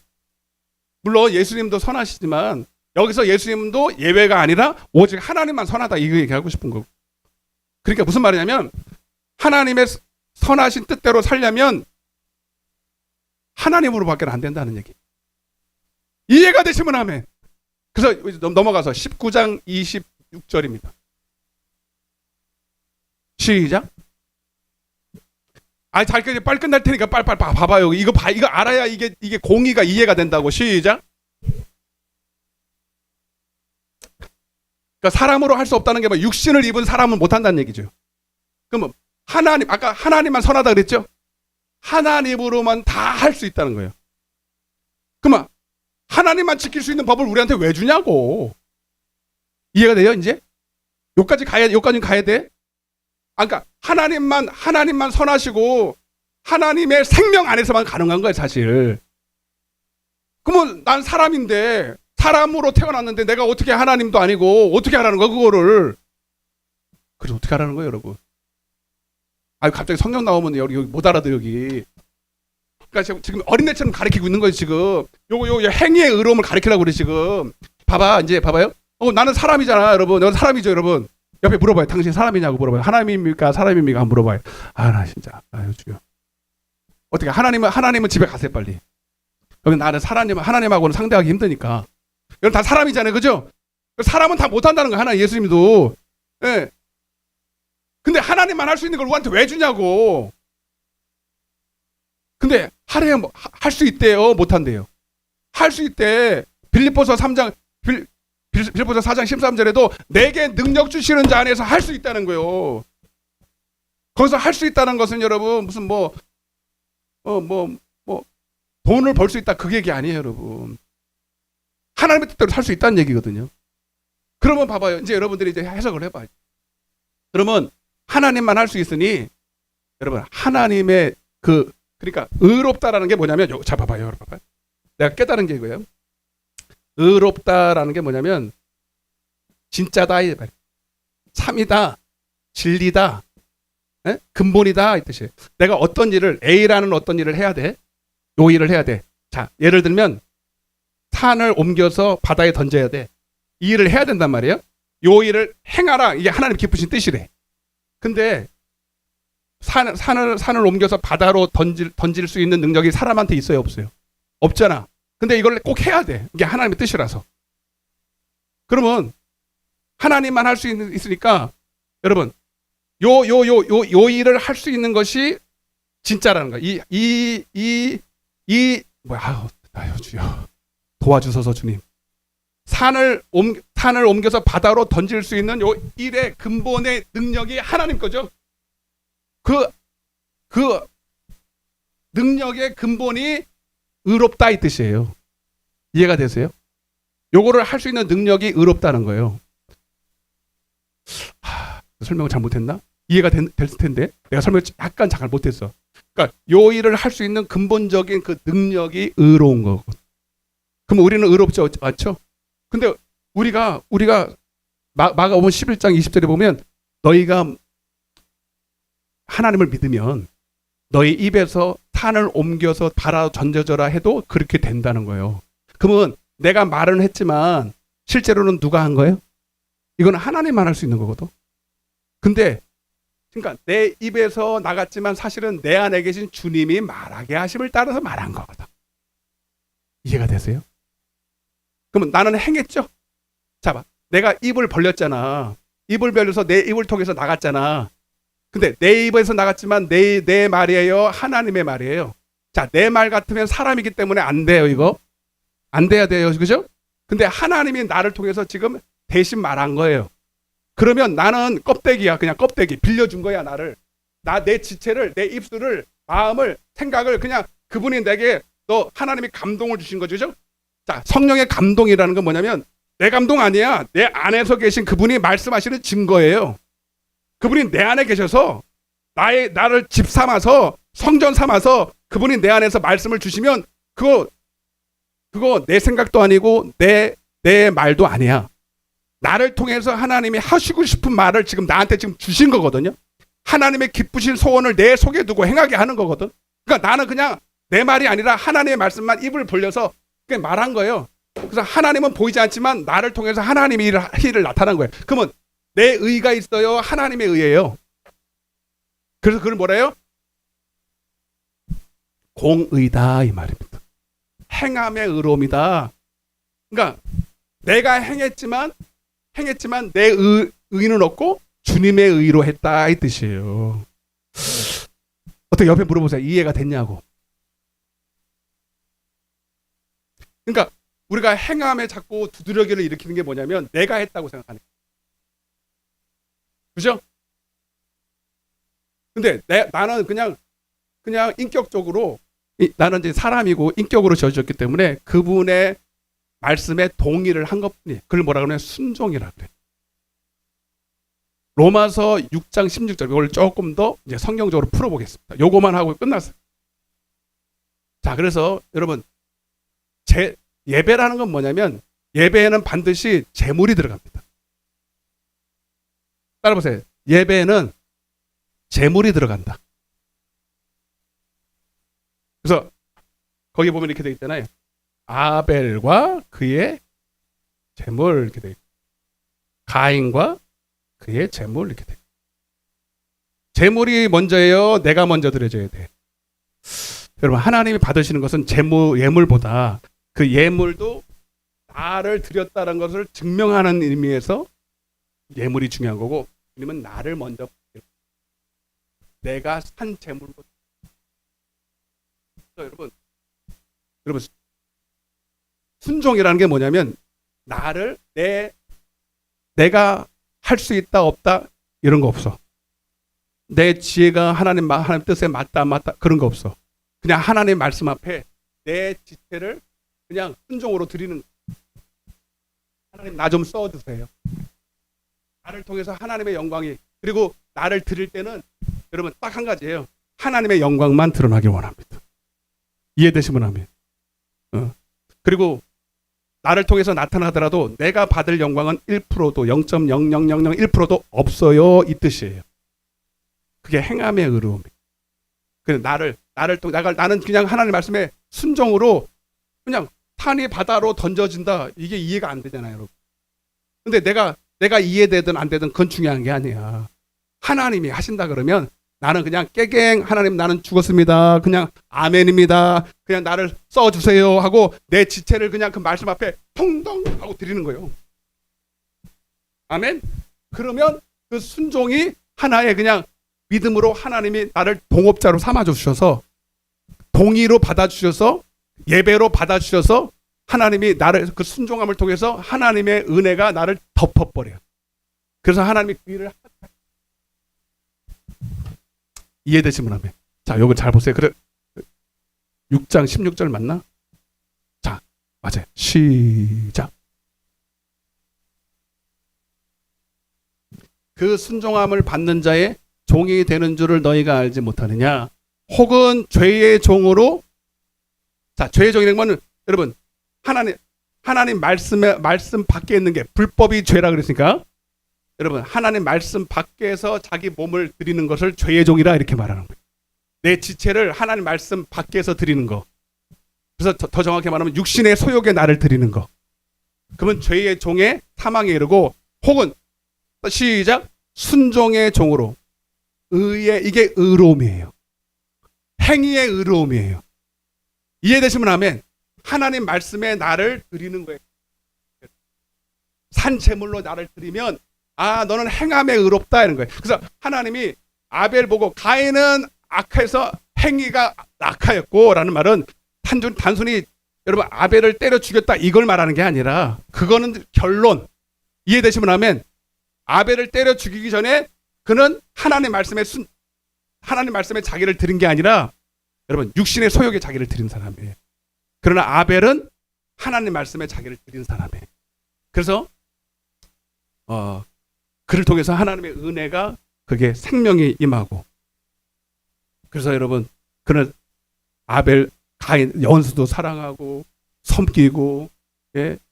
물론 예수님도 선하시지만 여기서 예수님도 예외가 아니라 오직 하나님만 선하다 이거 얘기하고 싶은 거고. 그러니까 무슨 말이냐면 하나님의 선하신 뜻대로 살려면 하나님으로밖에 안 된다는 얘기. 이해가 되시면 아멘. 그래서 넘어가서 19장 26절입니다. 시작. 잘 빨리 끝날 테니까 빨리 봐봐요. 이거 알아야 이게 공의가 이해가 된다고. 시작. 그러니까 사람으로 할 수 없다는 게 뭐 육신을 입은 사람은 못 한다는 얘기죠. 그러면 아까 하나님만 선하다 그랬죠? 하나님으로만 다 할 수 있다는 거예요. 그러면 하나님만 지킬 수 있는 법을 우리한테 왜 주냐고. 이해가 돼요, 이제? 요까지는 가야 돼? 그러니까 하나님만 선하시고 하나님의 생명 안에서만 가능한 거예요, 사실. 그러면 난 사람인데 사람으로 태어났는데 내가 어떻게 하나님도 아니고 어떻게 하라는 거야, 그거를. 그래서 어떻게 하라는 거예요, 여러분? 갑자기 성경 나오면 여기 못 알아들 여기. 그러니까 지금 어린애처럼 가르치고 있는 거예요, 지금. 요거 행위의 의로움을 가르치려고 그래, 지금. 이제 봐봐요. 나는 사람이잖아, 여러분. 넌 사람이죠, 여러분. 옆에 물어봐요. 당신 사람이냐고 물어봐요. 하나님입니까? 사람입니까? 한번 물어봐요. 나 진짜. 주여. 어떻게 하나님은 집에 가세요, 빨리. 여기 나는 하나님하고는 상대하기 힘드니까. 여러분 다 사람이잖아요, 그죠? 사람은 다 못한다는 거야, 하나님 예수님도. 예. 근데 하나님만 할 수 있는 걸 우리한테 왜 주냐고. 근데 할 수 있대요, 못한대요. 할 수 있대. 빌립보서 4장 13절에도 내게 능력 주시는 자 안에서 할 수 있다는 거예요. 거기서 할 수 있다는 것은 여러분 무슨 돈을 벌 수 있다 그 얘기 아니에요, 여러분. 하나님의 뜻대로 살 수 있다는 얘기거든요. 그러면 봐봐요. 이제 여러분들이 이제 해석을 해봐요. 그러면 하나님만 할 수 있으니 여러분 하나님의 그러니까 의롭다라는 게 뭐냐면 자 봐봐요, 여러분 봐봐요. 내가 깨달은 게 이거예요. 의롭다라는 게 뭐냐면 진짜다 이 말. 참이다, 진리다, 근본이다 이 뜻이에요. 내가 어떤 일을 A라는 어떤 일을 해야 돼. 요 일을 해야 돼. 자, 예를 들면 산을 옮겨서 바다에 던져야 돼. 이 일을 해야 된단 말이에요. 요 일을 행하라. 이게 하나님 기쁘신 뜻이래. 근데 산을 옮겨서 바다로 던질 수 있는 능력이 사람한테 있어요, 없어요? 없잖아. 근데 이걸 꼭 해야 돼. 이게 하나님의 뜻이라서. 그러면 하나님만 할 수 있으니까 여러분 요 일을 할 수 있는 것이 진짜라는 거야. 주여 도와주소서 주님. 산을 옮겨서 바다로 던질 수 있는 요 일의 근본의 능력이 하나님 거죠. 그 능력의 근본이 의롭다 이 뜻이에요. 이해가 되세요? 요거를 할 수 있는 능력이 의롭다는 거예요. 설명을 잘못했나? 이해가 됐을 텐데 내가 설명을 약간 잘 못했어. 그러니까 요 일을 할 수 있는 근본적인 그 능력이 의로운 거고. 그럼 우리는 의롭죠, 맞죠? 근데 우리가 마가복음 11장 20절에 보면 너희가 하나님을 믿으면 너희 입에서 산을 옮겨서 바다 던져져라 해도 그렇게 된다는 거예요. 그러면 내가 말은 했지만 실제로는 누가 한 거예요? 이건 하나님만 할 수 있는 거거든. 근데 그러니까 내 입에서 나갔지만 사실은 내 안에 계신 주님이 말하게 하심을 따라서 말한 거거든. 이해가 되세요? 그러면 나는 행했죠? 자 봐. 내가 입을 벌렸잖아. 입을 벌려서 내 입을 통해서 나갔잖아. 근데 내 입에서 나갔지만 내 말이에요? 하나님의 말이에요? 자, 내 말 같으면 사람이기 때문에 안 돼요, 이거. 안 돼야 돼요, 그죠? 근데 하나님이 나를 통해서 지금 대신 말한 거예요. 그러면 나는 껍데기야, 그냥 껍데기. 빌려준 거야, 나를. 내 지체를, 내 입술을, 마음을, 생각을 그냥 그분이 내게 너 하나님이 감동을 주신 거죠, 그죠? 자, 성령의 감동이라는 건 뭐냐면 내 감동 아니야. 내 안에서 계신 그분이 말씀하시는 증거예요. 그분이 내 안에 계셔서 나를 집 삼아서 성전 삼아서 그분이 내 안에서 말씀을 주시면 그거 내 생각도 아니고 내 말도 아니야. 나를 통해서 하나님이 하시고 싶은 말을 지금 나한테 지금 주신 거거든요. 하나님의 기쁘신 소원을 내 속에 두고 행하게 하는 거거든. 그러니까 나는 그냥 내 말이 아니라 하나님의 말씀만 입을 벌려서 그냥 말한 거예요. 그래서 하나님은 보이지 않지만 나를 통해서 하나님의 일을 나타난 거예요. 그러면 내 의가 있어요? 하나님의 의예요? 그래서 그걸 뭐래요? 공의다 이 말입니다. 행함의 의로움이다. 그러니까 내가 행했지만 내 의는 없고 주님의 의로 했다 이 뜻이에요. 어떻게 옆에 물어보세요. 이해가 됐냐고. 그러니까 우리가 행함에 자꾸 두드러기를 일으키는 게 뭐냐면 내가 했다고 생각하는 거예요. 그죠? 근데 나는 그냥 인격적으로 나는 이제 사람이고 인격으로 지어졌기 때문에 그분의 말씀에 동의를 한 것뿐이에요. 그걸 뭐라 그러냐면 순종이라고 그래요. 로마서 6장 16절 이걸 조금 더 이제 성경적으로 풀어보겠습니다. 요거만 하고 끝났어요. 자, 그래서 여러분 예배라는 건 뭐냐면 예배에는 반드시 제물이 들어갑니다. 따라보세요. 예배에는 제물이 들어간다. 그래서 거기 보면 이렇게 되어 있잖아요. 아벨과 그의 제물 이렇게 되어 있고 가인과 그의 제물 이렇게 되어 있고 제물이 먼저예요? 내가 먼저 드려져야 돼? 여러분 하나님이 받으시는 것은 예물보다 그 예물도 나를 드렸다는 것을 증명하는 의미에서 예물이 중요한 거고 주님은 나를 먼저 내가 산 제물보다 여러분 순종이라는 게 뭐냐면 나를 내가 할 수 있다 없다 이런 거 없어. 내 지혜가 하나님 뜻에 맞다 안 맞다 그런 거 없어. 그냥 하나님 말씀 앞에 내 지체를 그냥 순종으로 드리는 하나님 나 좀 써주세요. 나를 통해서 하나님의 영광이 그리고 나를 드릴 때는 여러분 딱 한 가지예요. 하나님의 영광만 드러나길 원합니다. 이해되시면 하면 그리고 나를 통해서 나타나더라도 내가 받을 영광은 1%도 0.00001%도 없어요 이 뜻이에요. 그게 행함의 의로움이에요. 나는 그냥 하나님 말씀에 순종으로 그냥 탄이 바다로 던져진다 이게 이해가 안 되잖아요 여러분. 근데 내가 이해되든 안 되든 그건 중요한 게 아니야. 하나님이 하신다 그러면 나는 그냥 깨갱 하나님 나는 죽었습니다. 그냥 아멘입니다. 그냥 나를 써주세요 하고 내 지체를 그냥 그 말씀 앞에 통동 하고 드리는 거예요. 아멘. 그러면 그 순종이 하나의 그냥 믿음으로 하나님이 나를 동업자로 삼아주셔서 동의로 받아주셔서 예배로 받아주셔서 하나님이 나를 그 순종함을 통해서 하나님의 은혜가 나를 덮어버려요. 그래서 하나님이 그 일을 이해되시면 하면 자 요거 잘 보세요. 그래 6장 16절 맞나? 자 맞아요. 시작. 그 순종함을 받는 자의 종이 되는 줄을 너희가 알지 못하느냐? 혹은 죄의 종으로 자 죄의 종이라는 건 여러분 하나님 말씀 밖에 있는 게 불법이 죄라 그랬으니까 여러분 하나님 말씀 밖에서 자기 몸을 드리는 것을 죄의 종이라 이렇게 말하는 거예요. 내 지체를 하나님 말씀 밖에서 드리는 거. 그래서 더 정확히 말하면 육신의 소욕에 나를 드리는 거. 그러면 죄의 종에 사망에 이르고 혹은 시작 순종의 종으로 의의 이게 의로움이에요. 행위의 의로움이에요. 이해되시면 아멘. 하나님 말씀에 나를 드리는 거예요. 산 제물로 나를 드리면 너는 행함에 의롭다 이런 거예요. 그래서 하나님이 아벨 보고 가인은 악해서 행위가 악하였고 라는 말은 단순히 여러분 아벨을 때려 죽였다 이걸 말하는 게 아니라 그거는 결론. 이해되시면 아멘. 아벨을 때려 죽이기 전에 그는 하나님 말씀에 자기를 드린 게 아니라 여러분 육신의 소욕에 자기를 드린 사람이에요. 그러나 아벨은 하나님 말씀에 자기를 드린 사람이에요. 그래서 그를 통해서 하나님의 은혜가 그게 생명이 임하고 그래서 여러분 그는 아벨 가인 연수도 사랑하고 섬기고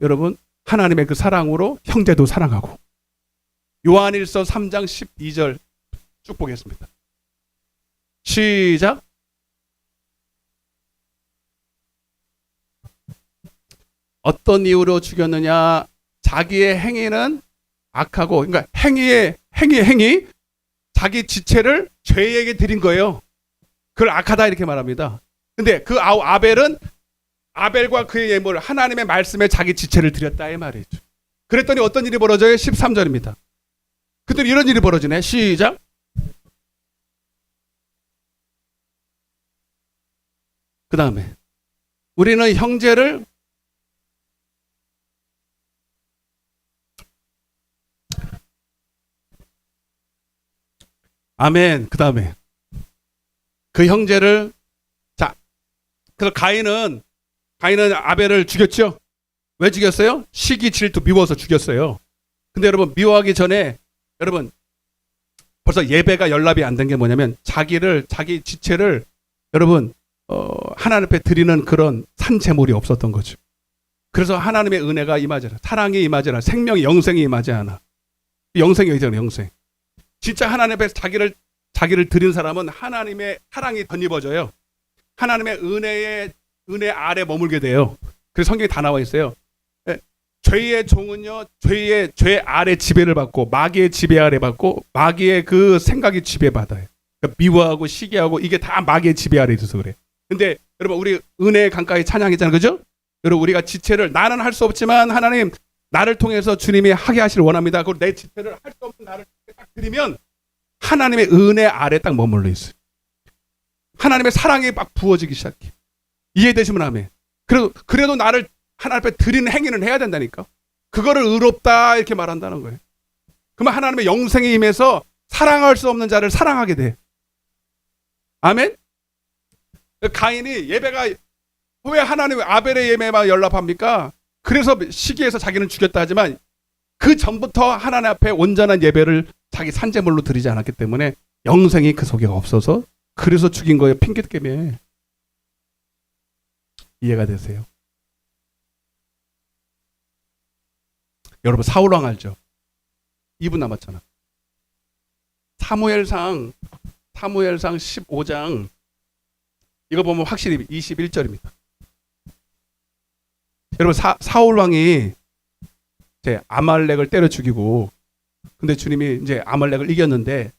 여러분 하나님의 그 사랑으로 형제도 사랑하고 요한일서 3장 12절 쭉 보겠습니다. 시작. 어떤 이유로 죽였느냐? 자기의 행위는 악하고 그러니까 행위 자기 지체를 죄에게 드린 거예요. 그걸 악하다 이렇게 말합니다. 근데 그 아벨은 아벨과 그의 예물 하나님의 말씀에 자기 지체를 드렸다 이 말이죠. 그랬더니 어떤 일이 벌어져요? 13절입니다. 그때 이런 일이 벌어지네. 시작. 그 다음에 우리는 형제를 아멘. 그 다음에 그 형제를 그래서 가인은 아벨을 죽였죠. 왜 죽였어요? 시기 질투 미워서 죽였어요. 근데 여러분 미워하기 전에 여러분 벌써 예배가 연락이 안 된 게 뭐냐면 자기 지체를 여러분 하나님 앞에 드리는 그런 산재물이 없었던 거죠. 그래서 하나님의 은혜가 임하지 않아. 사랑이 임하지 않아. 생명이 영생이 임하지 않아. 영생이 어디잖아요. 영생. 진짜 하나님 앞에 자기를 드린 사람은 하나님의 사랑이 덧입어져요. 하나님의 은혜 아래 머물게 돼요. 그래서 성경에 다 나와 있어요. 죄의 종은요, 죄 아래 지배를 받고 마귀의 지배 아래 받고 마귀의 그 생각이 지배받아요. 그러니까 미워하고 시기하고 이게 다 마귀의 지배 아래 있어서 그래. 근데 여러분 우리 은혜의 강가에 찬양했잖아요, 그죠? 여러분 우리가 지체를 나는 할 수 없지만 하나님 나를 통해서 주님이 하게 하시길 원합니다. 그리고 내 지체를 할 수 없는 나를 딱 드리면 하나님의 은혜 아래 딱 머물러 있어요. 하나님의 사랑이 막 부어지기 시작해. 이해되시면 아멘. 그래도 나를 하나님 앞에 드리는 행위는 해야 된다니까. 그거를 의롭다 이렇게 말한다는 거예요. 그러면 하나님의 영생에 임해서 사랑할 수 없는 자를 사랑하게 돼. 아멘. 가인이 예배가 왜 하나님 아벨의 예배만 연락합니까? 그래서 시기에서 자기는 죽였다 하지만 그 전부터 하나님 앞에 온전한 예배를 자기 산재물로 드리지 않았기 때문에 영생이 그 속에 없어서 그래서 죽인 거예요. 핑계 때문에. 이해가 되세요? 여러분 사울왕 알죠? 2분 남았잖아. 사무엘상 15장 이거 보면 확실히 21절입니다. 여러분 사울왕이 이제 아말렉을 때려 죽이고 근데 주님이 이제 아말렉을 이겼는데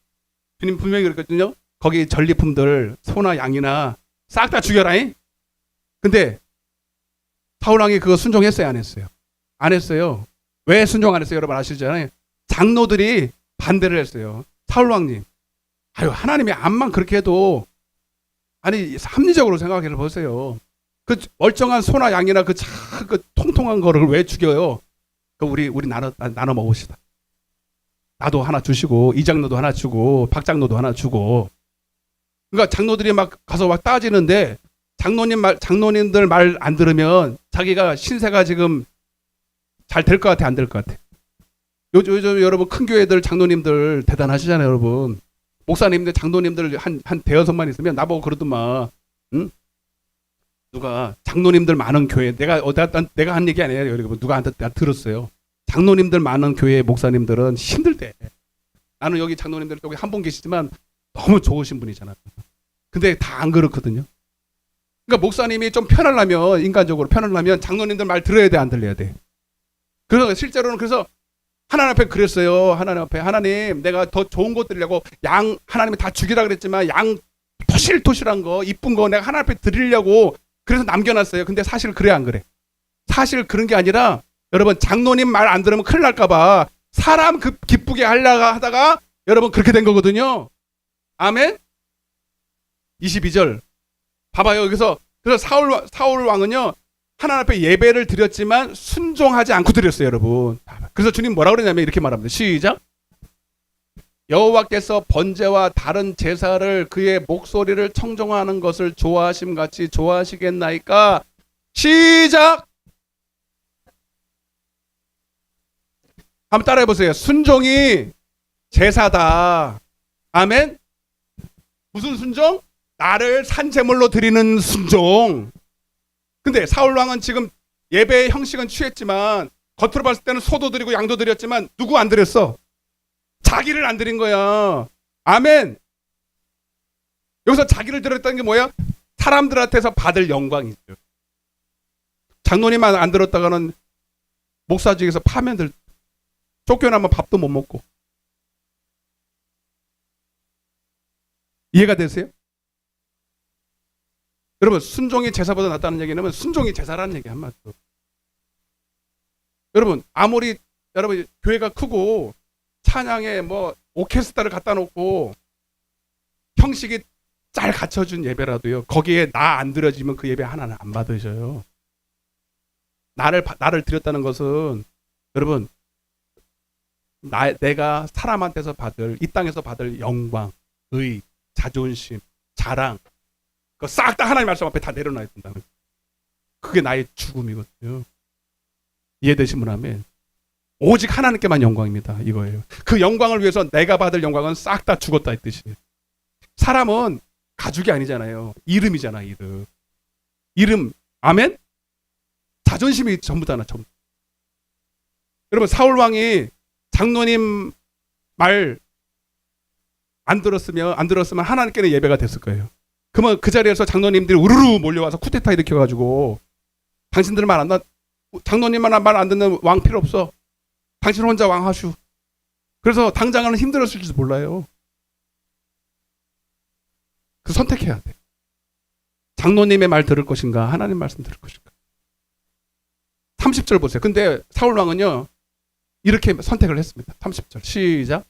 주님 분명히 그랬거든요. 거기 전리품들 소나 양이나 싹 다 죽여라잉. 근데 사울왕이 그거 순종했어요, 안 했어요? 안 했어요. 왜 순종 안 했어요? 여러분 아시잖아요. 장로들이 반대를 했어요. 사울왕님, 하나님이 암만 그렇게 해도 아니 합리적으로 생각해 보세요. 그 멀쩡한 소나 양이나 그 통통한 거를 왜 죽여요? 우리 나눠 먹읍시다. 나도 하나 주시고 이 장로도 하나 주고 박 장로도 하나 주고. 그러니까 장로들이 막 가서 막 따지는데 장로님들 말 안 들으면 자기가 신세가 지금 잘 될 것 같아, 안 될 것 같아? 요즘 여러분 큰 교회들 장로님들 대단하시잖아요, 여러분. 목사님들 장로님들 한 대여섯만 있으면 나보고 그러더만, 응? 누가 장로님들 많은 교회 내가 한 얘기 아니에요, 여러분. 누가 나 들었어요. 장로님들 많은 교회 목사님들은 힘들대. 나는 여기 장로님들 여기 한 분 계시지만 너무 좋으신 분이잖아. 근데 다 안 그렇거든요. 그러니까 목사님이 좀 인간적으로 편하려면 장로님들 말 들어야 돼, 안 들려야 돼? 그래서 실제로는 하나님 앞에 그랬어요. 하나님 앞에 하나님 내가 더 좋은 것 드리려고 양 하나님이 다 죽이라 그랬지만 양 토실토실한 거 이쁜 거 내가 하나님 앞에 드리려고 그래서 남겨놨어요. 근데 사실 그래 안 그래? 사실 그런 게 아니라 여러분 장로님 말 안 들으면 큰일 날까봐 사람 기쁘게 하려고 하다가 여러분 그렇게 된 거거든요. 아멘. 22절 봐봐요. 여기서 그래서 사울 왕은요 하나님 앞에 예배를 드렸지만 순종하지 않고 드렸어요, 여러분. 그래서 주님 뭐라 그러냐면 이렇게 말합니다. 시작. 여호와께서 번제와 다른 제사를 그의 목소리를 청종하는 것을 좋아하심 같이 좋아하시겠나이까. 시작. 한번 따라해 보세요. 순종이 제사다. 아멘. 무슨 순종? 나를 산제물로 드리는 순종. 근데 사울 왕은 지금 예배의 형식은 취했지만 겉으로 봤을 때는 소도 드리고 양도 드렸지만 누구 안 드렸어? 자기를 안 드린 거야. 아멘. 여기서 자기를 드렸다는 게 뭐야? 사람들한테서 받을 영광이죠. 장로님만 안 들었다가는 목사직에서 파면들 쫓겨나면 밥도 못 먹고. 이해가 되세요? 여러분 순종이 제사보다 낫다는 얘기는 순종이 제사라는 얘기 한마디로. 여러분 아무리 여러분 교회가 크고 찬양에 뭐 오케스트라를 갖다 놓고 형식이 잘 갖춰준 예배라도요 거기에 나 안 드려지면 그 예배 하나는 안 받으셔요. 나를 드렸다는 것은 여러분 내가 사람한테서 받을 이 땅에서 받을 영광, 의, 자존심, 자랑 그거 싹 다 하나님 말씀 앞에 다 내려놔야 된다는 거예요. 그게 나의 죽음이거든요. 이해되시면 하면 오직 하나님께만 영광입니다. 이거예요. 그 영광을 위해서 내가 받을 영광은 싹 다 죽었다 이 뜻이에요. 사람은 가죽이 아니잖아요. 이름이잖아. 이름. 아멘. 자존심이 전부다나 전부. 여러분 사울 왕이 장로님 말 안 들었으면 하나님께는 예배가 됐을 거예요. 그러면 그 자리에서 장로님들이 우르르 몰려와서 쿠데타 일으켜가지고 당신들 장로님만 말 안 듣는 왕 필요 없어. 당신 혼자 왕 하슈. 그래서 당장은 힘들었을지도 몰라요. 그 선택해야 돼. 장로님의 말 들을 것인가 하나님 말씀 들을 것인가. 30절 보세요. 근데 사울 왕은요 이렇게 선택을 했습니다. 30절 시작.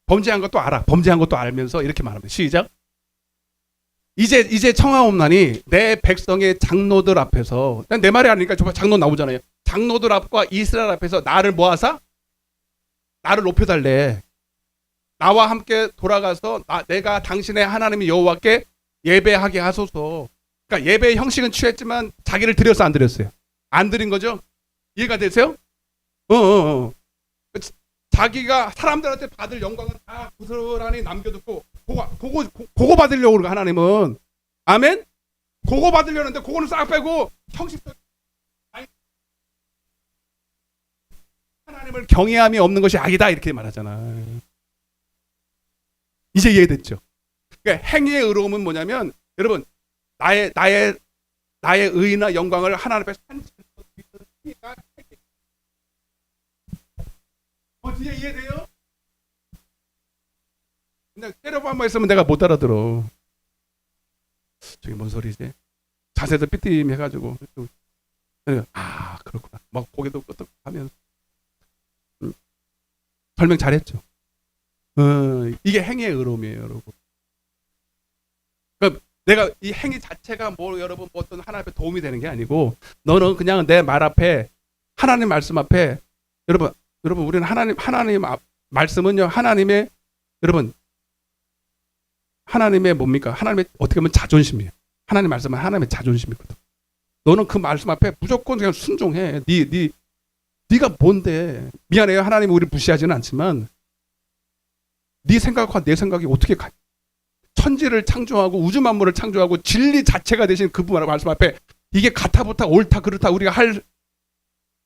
범죄한 것도 알아. 범죄한 것도 알면서 이렇게 말합니다. 시작. 이제 청하옵나니 내 백성의 장로들 앞에서 내 말이 아니니까 장로 나오잖아요. 장로들 앞과 이스라엘 앞에서 나를 모아서 나를 높여달래. 나와 함께 돌아가서 내가 당신의 하나님 여호와께 예배하게 하소서. 그러니까 예배의 형식은 취했지만 자기를 드렸어 안 드렸어요? 안 드린 거죠? 이해가 되세요? 자기가 사람들한테 받을 영광은 다 고스란히 남겨두고 그거 받으려고 그러고 하나님은 아멘? 그거 받으려는데 그거는 싹 빼고 형식적 하나님을 경외함이 없는 것이 악이다 이렇게 말하잖아. 이제 이해됐죠? 그러니까 행위의 의로움은 뭐냐면 여러분 나의 의나 영광을 하나님 앞에 뒤에 이해돼요? 근데 때려봐 한번 있으면 내가 못 알아들어. 저게 뭔 소리지? 자세도 삐뚤해가지고 그렇구나. 막 고개도 끄덕하면서 설명 잘했죠. 이게 행위의 의로움이에요, 여러분. 그러니까 내가 이 행위 자체가 여러분 어떤 하나님 앞에 도움이 되는 게 아니고 너는 그냥 내 말 앞에 하나님 말씀 앞에 여러분 우리는 하나님 말씀은요 하나님의 여러분 하나님의 뭡니까? 하나님의 어떻게 보면 자존심이에요. 하나님 말씀은 하나님의 자존심이거든. 너는 그 말씀 앞에 무조건 그냥 순종해. 네가 뭔데? 미안해요. 하나님이 우리를 무시하지는 않지만 네 생각과 내 생각이 어떻게 가? 천지를 창조하고 우주 만물을 창조하고 진리 자체가 되신 그분 말씀 앞에 이게 같아부터 옳다 그렇다 우리가 할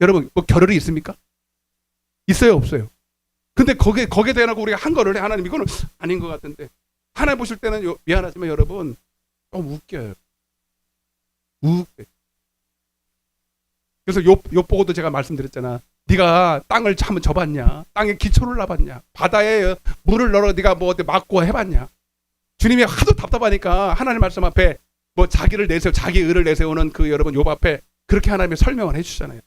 여러분 뭐 겨를이 있습니까? 있어요 없어요? 근데 거기에 대해놓고 우리가 한 거를 해. 하나님 이거는 아닌 것 같은데 하나님 보실 때는 미안하지만 여러분 좀 웃겨요. 웃겨. 그래서 욥 보고도 제가 말씀드렸잖아. 네가 땅을 한번 접었냐? 땅에 기초를 놔봤냐? 바다에 물을 넣어 네가 뭐 어디 막고 해봤냐? 주님이 하도 답답하니까 하나님 말씀 앞에 뭐 자기를 내세워 자기 의를 내세우는 그 여러분 욥 앞에 그렇게 하나님이 설명을 해주잖아요.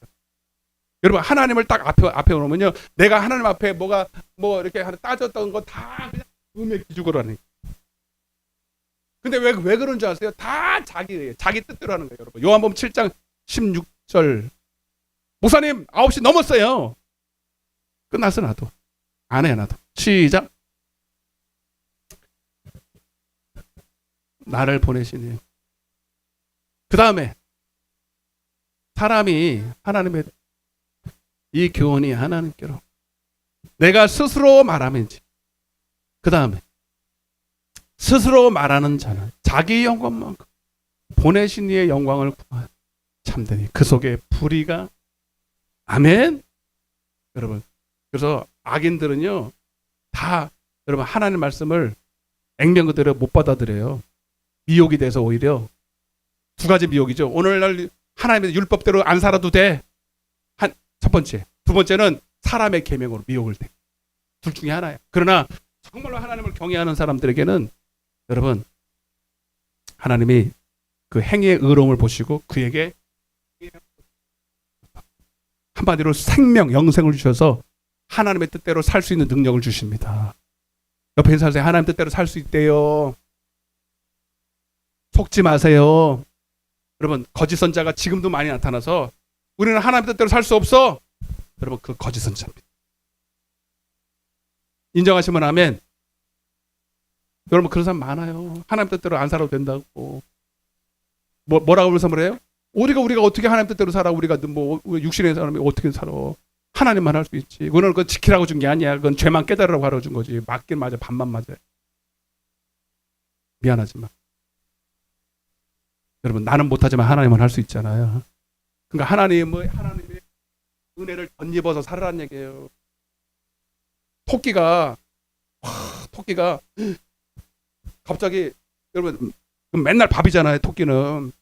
여러분 하나님을 딱 앞에 놓으면요, 내가 하나님 앞에 뭐가 뭐 이렇게 따졌던 거 다 그냥 음의 기죽으로 하는. 근데 왜 그런 줄 아세요? 다 자기 뜻대로 하는 거예요, 여러분. 요한복음 7장 16절. 목사님 9시 넘었어요. 끝났어 나도. 안 해 나도. 시작. 나를 보내시니. 그 다음에 사람이 하나님의 이 교훈이 하나님께로 내가 스스로 말하면지. 그 다음에 스스로 말하는 자는 자기 영광만큼 보내신 이의 영광을 구하여 참되니 그 속에 불의가. 아멘. 여러분, 그래서 악인들은요 다 여러분 하나님 말씀을 액면 그대로 못 받아들여요. 미혹이 돼서 오히려 두 가지 미혹이죠. 오늘날 하나님의 율법대로 안 살아도 돼. 첫 번째. 두 번째는 사람의 계명으로 미혹을 돼. 둘 중에 하나야. 그러나 정말로 하나님을 경외하는 사람들에게는 여러분 하나님이 그 행위의 의로움을 보시고 그에게 한마디로 생명, 영생을 주셔서 하나님의 뜻대로 살 수 있는 능력을 주십니다. 옆에 있는 사람이 하나님 뜻대로 살 수 있대요. 속지 마세요. 여러분 거짓 선자가 지금도 많이 나타나서 우리는 하나님 뜻대로 살 수 없어. 여러분 그 거짓 선자입니다. 인정하시면 아멘. 여러분 그런 사람 많아요. 하나님 뜻대로 안 살아도 된다고. 뭐라고 그래서 그래요? 우리가 어떻게 하나님 뜻대로 살아? 우리가 뭐 육신의 사람이 어떻게 살아? 하나님만 할 수 있지. 그거는 그건 지키라고 준 게 아니야. 그건 죄만 깨달으라고 하라고 준 거지. 맞긴 맞아. 반만 맞아요. 미안하지만 여러분 나는 못하지만 하나님은 할 수 있잖아요. 그러니까 하나님의 은혜를 덧입어서 살으라는 얘기예요. 토끼가 갑자기 여러분 맨날 밥이잖아요. 토끼는.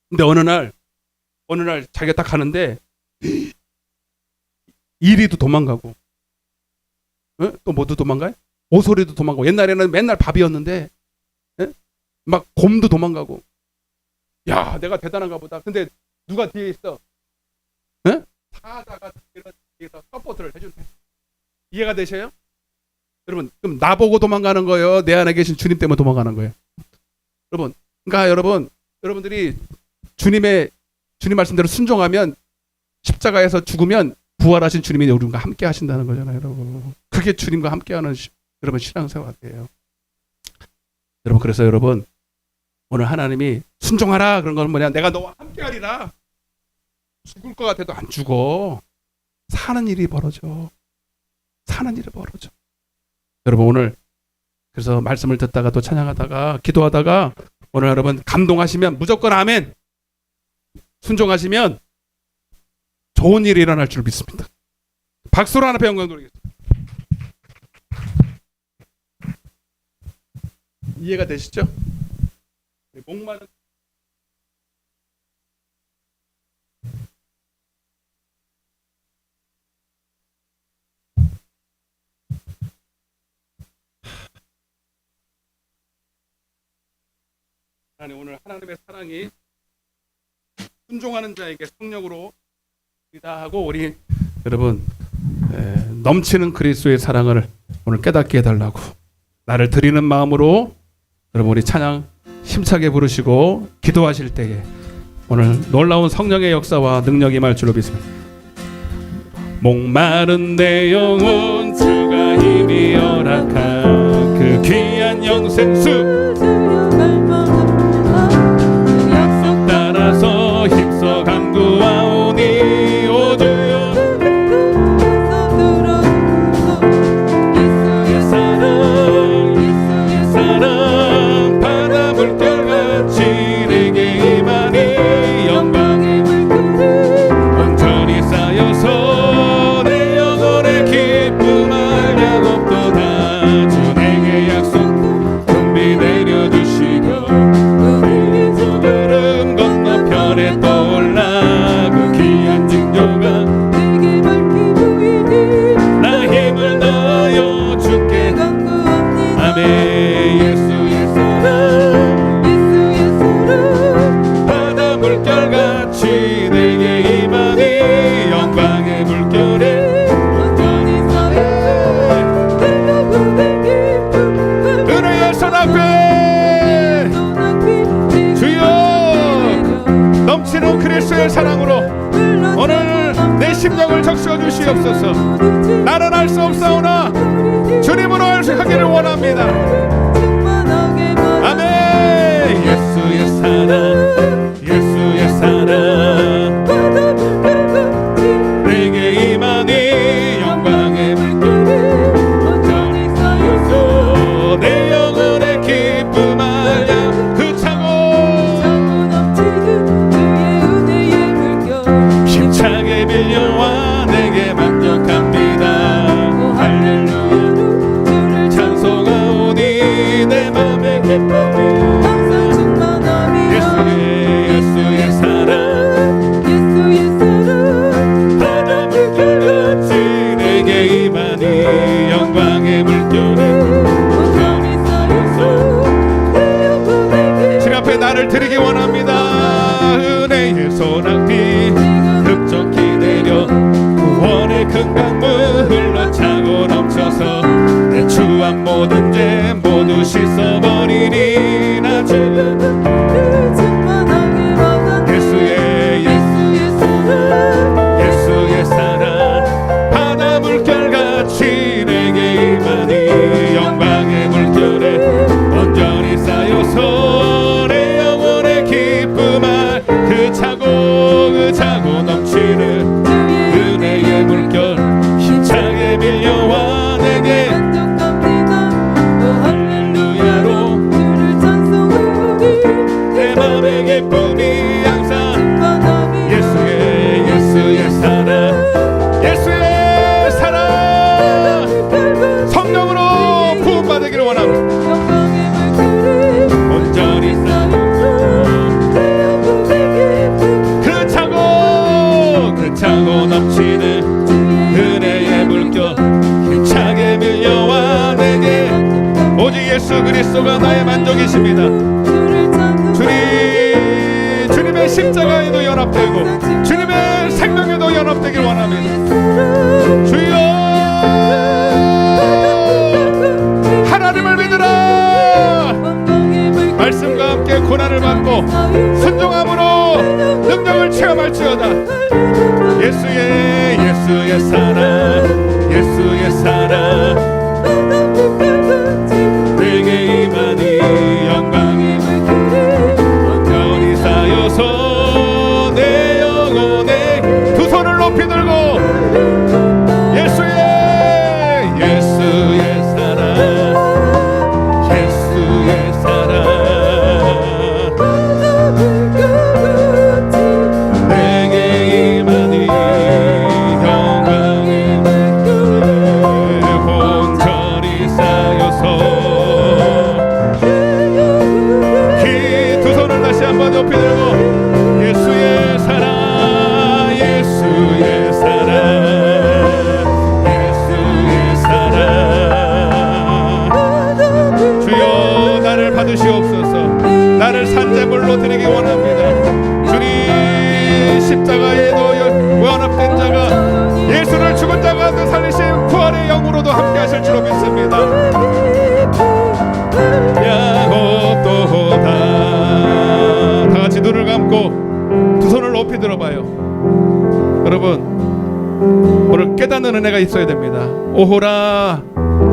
근데 어느 날 자기가 딱 가는데 이리도 도망가고, 또 뭐도 도망가요? 오소리도 도망가고. 옛날에는 맨날 밥이었는데 막 곰도 도망가고. 야, 내가 대단한가 보다. 근데 누가 뒤에 있어? 사자가 뒤에서 서포트를 해준대. 이해가 되셔요? 여러분, 그럼 나보고 도망가는 거예요? 내 안에 계신 주님 때문에 도망가는 거예요? 여러분, 그러니까 여러분들이 주님 말씀대로 순종하면 십자가에서 죽으면 부활하신 주님이 우리과 함께 하신다는 거잖아요, 여러분. 그게 주님과 함께하는 여러분 신앙생활이에요. 여러분 그래서 여러분 오늘 하나님이 순종하라 그런 건 뭐냐? 내가 너와 함께하리라. 죽을 것 같아도 안 죽어. 사는 일이 벌어져. 여러분 오늘 그래서 말씀을 듣다가 또 찬양하다가 기도하다가 오늘 여러분 감동하시면 무조건 아멘. 순종하시면 좋은 일이 일어날 줄 믿습니다. 박수로 하나 배운 건 노리겠습니다. 이해가 되시죠? 목마른 오늘 하나님의 사랑이 순종하는 자에게 성령으로 하고 우리 여러분 넘치는 그리스도의 사랑을 오늘 깨닫게 해달라고 나를 드리는 마음으로 여러분 우리 찬양 힘차게 부르시고 기도하실 때에 오늘 놀라운 성령의 역사와 능력이 임할 줄로 믿습니다. 목마른 내 영혼 주가 힘이 허락한 그 귀한 영생수 약속 따라서 힘써 간구하오니 오 주여 예수의 사랑 바다 물결같이 내게 임하니 영광의 물결이 온전히 쌓여서 내 영혼의 기쁨 알량 없도다 주 내게 약속 준비되어 능력을 적셔 주시옵소서. 나는 할 수 없사오나 주님으로 하기를 원합니다. 아멘. 예수의 사랑, 예수의 사랑 내게 임하니 영광의 물결 온전히 쌓여서 내 영혼의 기쁨 알려 그 차고 넘치는 주의 은혜의 물결 힘차게 밀려와 내게 만족합니다. 오 할렐루야로 주를 찬송하오니 내 맘의 기쁨이 항상 충만함이여 예수의 사랑 예수의 사랑 바다 물결같이 내게 임하니 영광의 물결에 온전히 쌓여서 내 영혼에게 주님 앞에 나를 드리기 원합니다. 은혜의 소낙비 흡족히 내려 구원의 큰 강물 흘러차고 넘쳐서 내 추한 모든 죄 모두 씻어버리니 나 지금 충만하게 받아 예수의 예수의 사랑 바다 물결같이 내게 임하니 영광의 물결에 온전히 쌓여서 내 영혼의 기쁨을 그 차고 넘치는 은혜의 물결 힘차게 밀려와 내게 만족합니다. 오 할렐루야로 주를 찬송하오니 내 맘의 기쁨이 항상 충만함이여 예수의 사랑 성령으로 부음받기를 원합니다. 영광의 물결에 온전히 쌓여서 내 영혼의 기쁨 그 차고 넘치는 은혜의 물결 힘차게 밀려와 내게 오직 예수 그리스도가 나의 만족이십니다. 주님의 십자가에도 연합되고 주님의 생명에도 연합되길 원합니다. 주여 하나님을 믿으라. 말씀과 함께 고난을 받고 순종함으로 능력을 체험할지어다. 예수의 사랑 내게 임하니 영광의 온전히 쌓여서 내 영혼에 두 손을 높이 들고 예수의 사랑 내게 임하니 영광의 온전히 쌓여서 두 손을 다시 한번 높이 들고 예수의 사랑 주여 나를 받으시옵소서. 나를 산제물로 드리기 원합니다. 주님 십자가에도 연합된 자가 예수를 죽은 자 가운데 살리신 부활의 영으로도 함께 하실 줄로 믿습니다. 야곱도다 다 같이 눈을 감고 두 손을 높이 들어봐요. 여러분 오늘 깨닫는 은혜가 있어야 됩니다. 오호라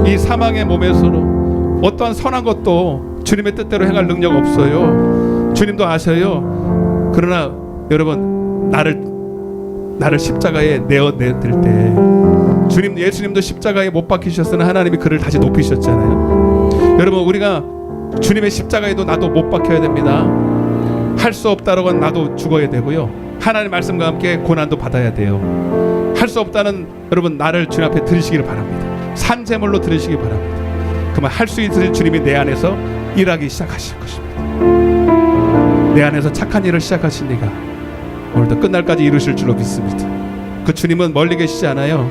이 사망의 몸에서도 어떠한 선한 것도 주님의 뜻대로 행할 능력 없어요. 주님도 아셔요. 그러나 여러분 나를 십자가에 내어드릴 때 예수님도 십자가에 못 박히셨으나 하나님이 그를 다시 높이셨잖아요. 여러분 우리가 주님의 십자가에도 나도 못 박혀야 됩니다. 할 수 없다라고 하면 나도 죽어야 되고요. 하나님 말씀과 함께 고난도 받아야 돼요. 할 수 없다는 여러분 나를 주님 앞에 드리시기를 바랍니다. 산제물로 드리시기 바랍니다. 그러면 할 수 있으신 주님이 내 안에서 일하기 시작하실 것입니다. 내 안에서 착한 일을 시작하신 이가 오늘도 끝날까지 이루실 줄로 믿습니다. 그 주님은 멀리 계시지 않아요.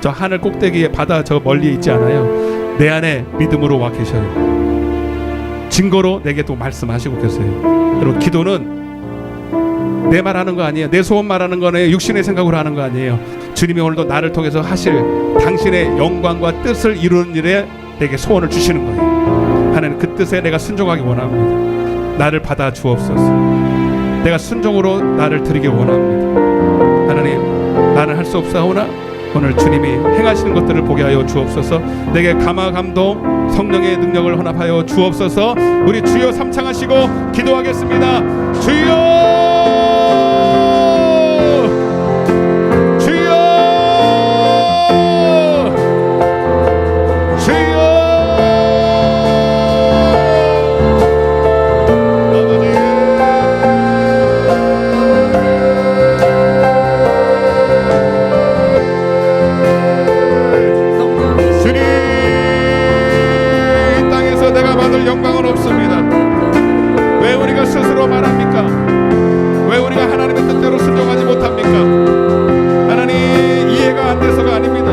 저 하늘 꼭대기에 바다 저 멀리 있지 않아요. 내 안에 믿음으로 와 계셔요. 증거로 내게 또 말씀하시고 계세요. 여러분 기도는 내 말하는 거 아니에요. 내 소원 말하는 거는 육신의 생각으로 하는 거 아니에요. 주님이 오늘도 나를 통해서 하실 당신의 영광과 뜻을 이루는 일에 내게 소원을 주시는 거예요. 하나님 그 뜻에 내가 순종하기 원합니다. 나를 받아 주옵소서. 내가 순종으로 나를 드리기 원합니다. 하나님 나는 할 수 없사오나 오늘 주님이 행하시는 것들을 보게 하여 주옵소서. 내게 감화 감동 성령의 능력을 혼합하여 주옵소서. 우리 주여 삼창하시고 기도하겠습니다. 주여 영광은 없습니다. 왜 우리가 스스로 말합니까? 왜 우리가 하나님의 뜻대로 순종하지 못합니까? 하나님 이해가 안 돼서가 아닙니다.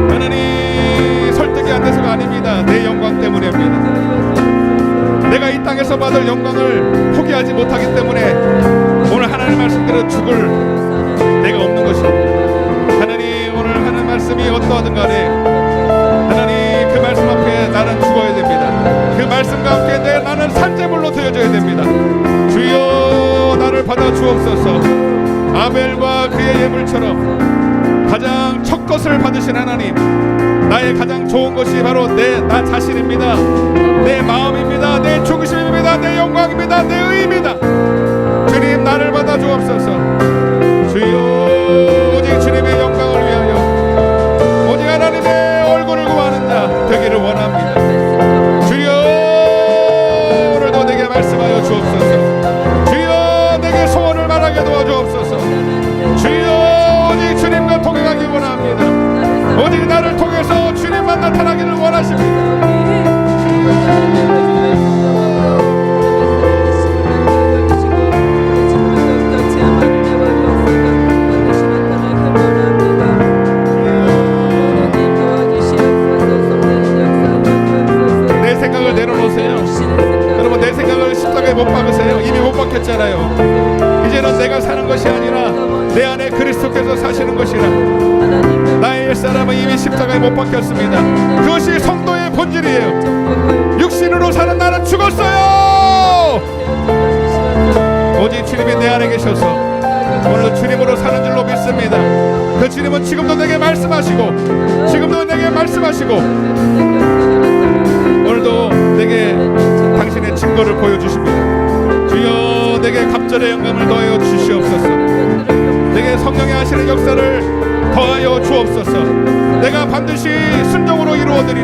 하나님 설득이 안 돼서가 아닙니다. 내 영광 때문입니다. 내가 이 땅에서 받을 영광을 포기하지 못하기 때문에 오늘 하나님 말씀대로 죽을 내가 없는 것입니다. 하나님 오늘 하는 말씀이 어떠하든 간에 하나님 그 말씀 앞에 나는 죽어야 됩니다. 그 말씀과 함께 나는 산재물로 되어져야 됩니다. 주여 나를 받아 주옵소서. 아벨과 그의 예물처럼 가장 첫 것을 받으신 하나님, 나의 가장 좋은 것이 바로 나 자신입니다. 내 마음입니다. 내 중심입니다. 내 영광입니다. 내 의입니다. 주님 나를 받아 주옵소서. 주여 오직 주님의 영광을 위하여 오직 하나님의 얼굴을 구하는 자 되기를 원합니다. 주여 오늘도 내게 말씀하여 주옵소서. 주여 내게 소원을 말하게 도와주옵소서. 주여 오직 주님과 동행하기 원합니다. 오직 나를 통해서 주님만 나타나기를 원하십니다. 내 생각을 내려놓으세요. 여러분 내 생각을 십자가에 못 박으세요. 이미 못 박혔잖아요. 이제는 내가 사는 것이 아니라 내 안에 그리스도께서 사시는 것이라. 나의 옛사람은 이미 십자가에 못 박혔습니다. 그것이 성도의 본질이에요. 육신으로 사는 나는 죽었어요. 오직 주님이 내 안에 계셔서 오늘도 주님으로 사는 줄로 믿습니다. 그 주님은 지금도 내게 말씀하시고 지금도 내게 말씀하시고 오늘도 내게 당신의 증거를 보여주십니다. 주여 내게 갑절의 영감을 더하여 주시옵소서. 내게 성령의 하시는 역사를 더하여 주옵소서. 내가 반드시 순종으로 이루어드리리.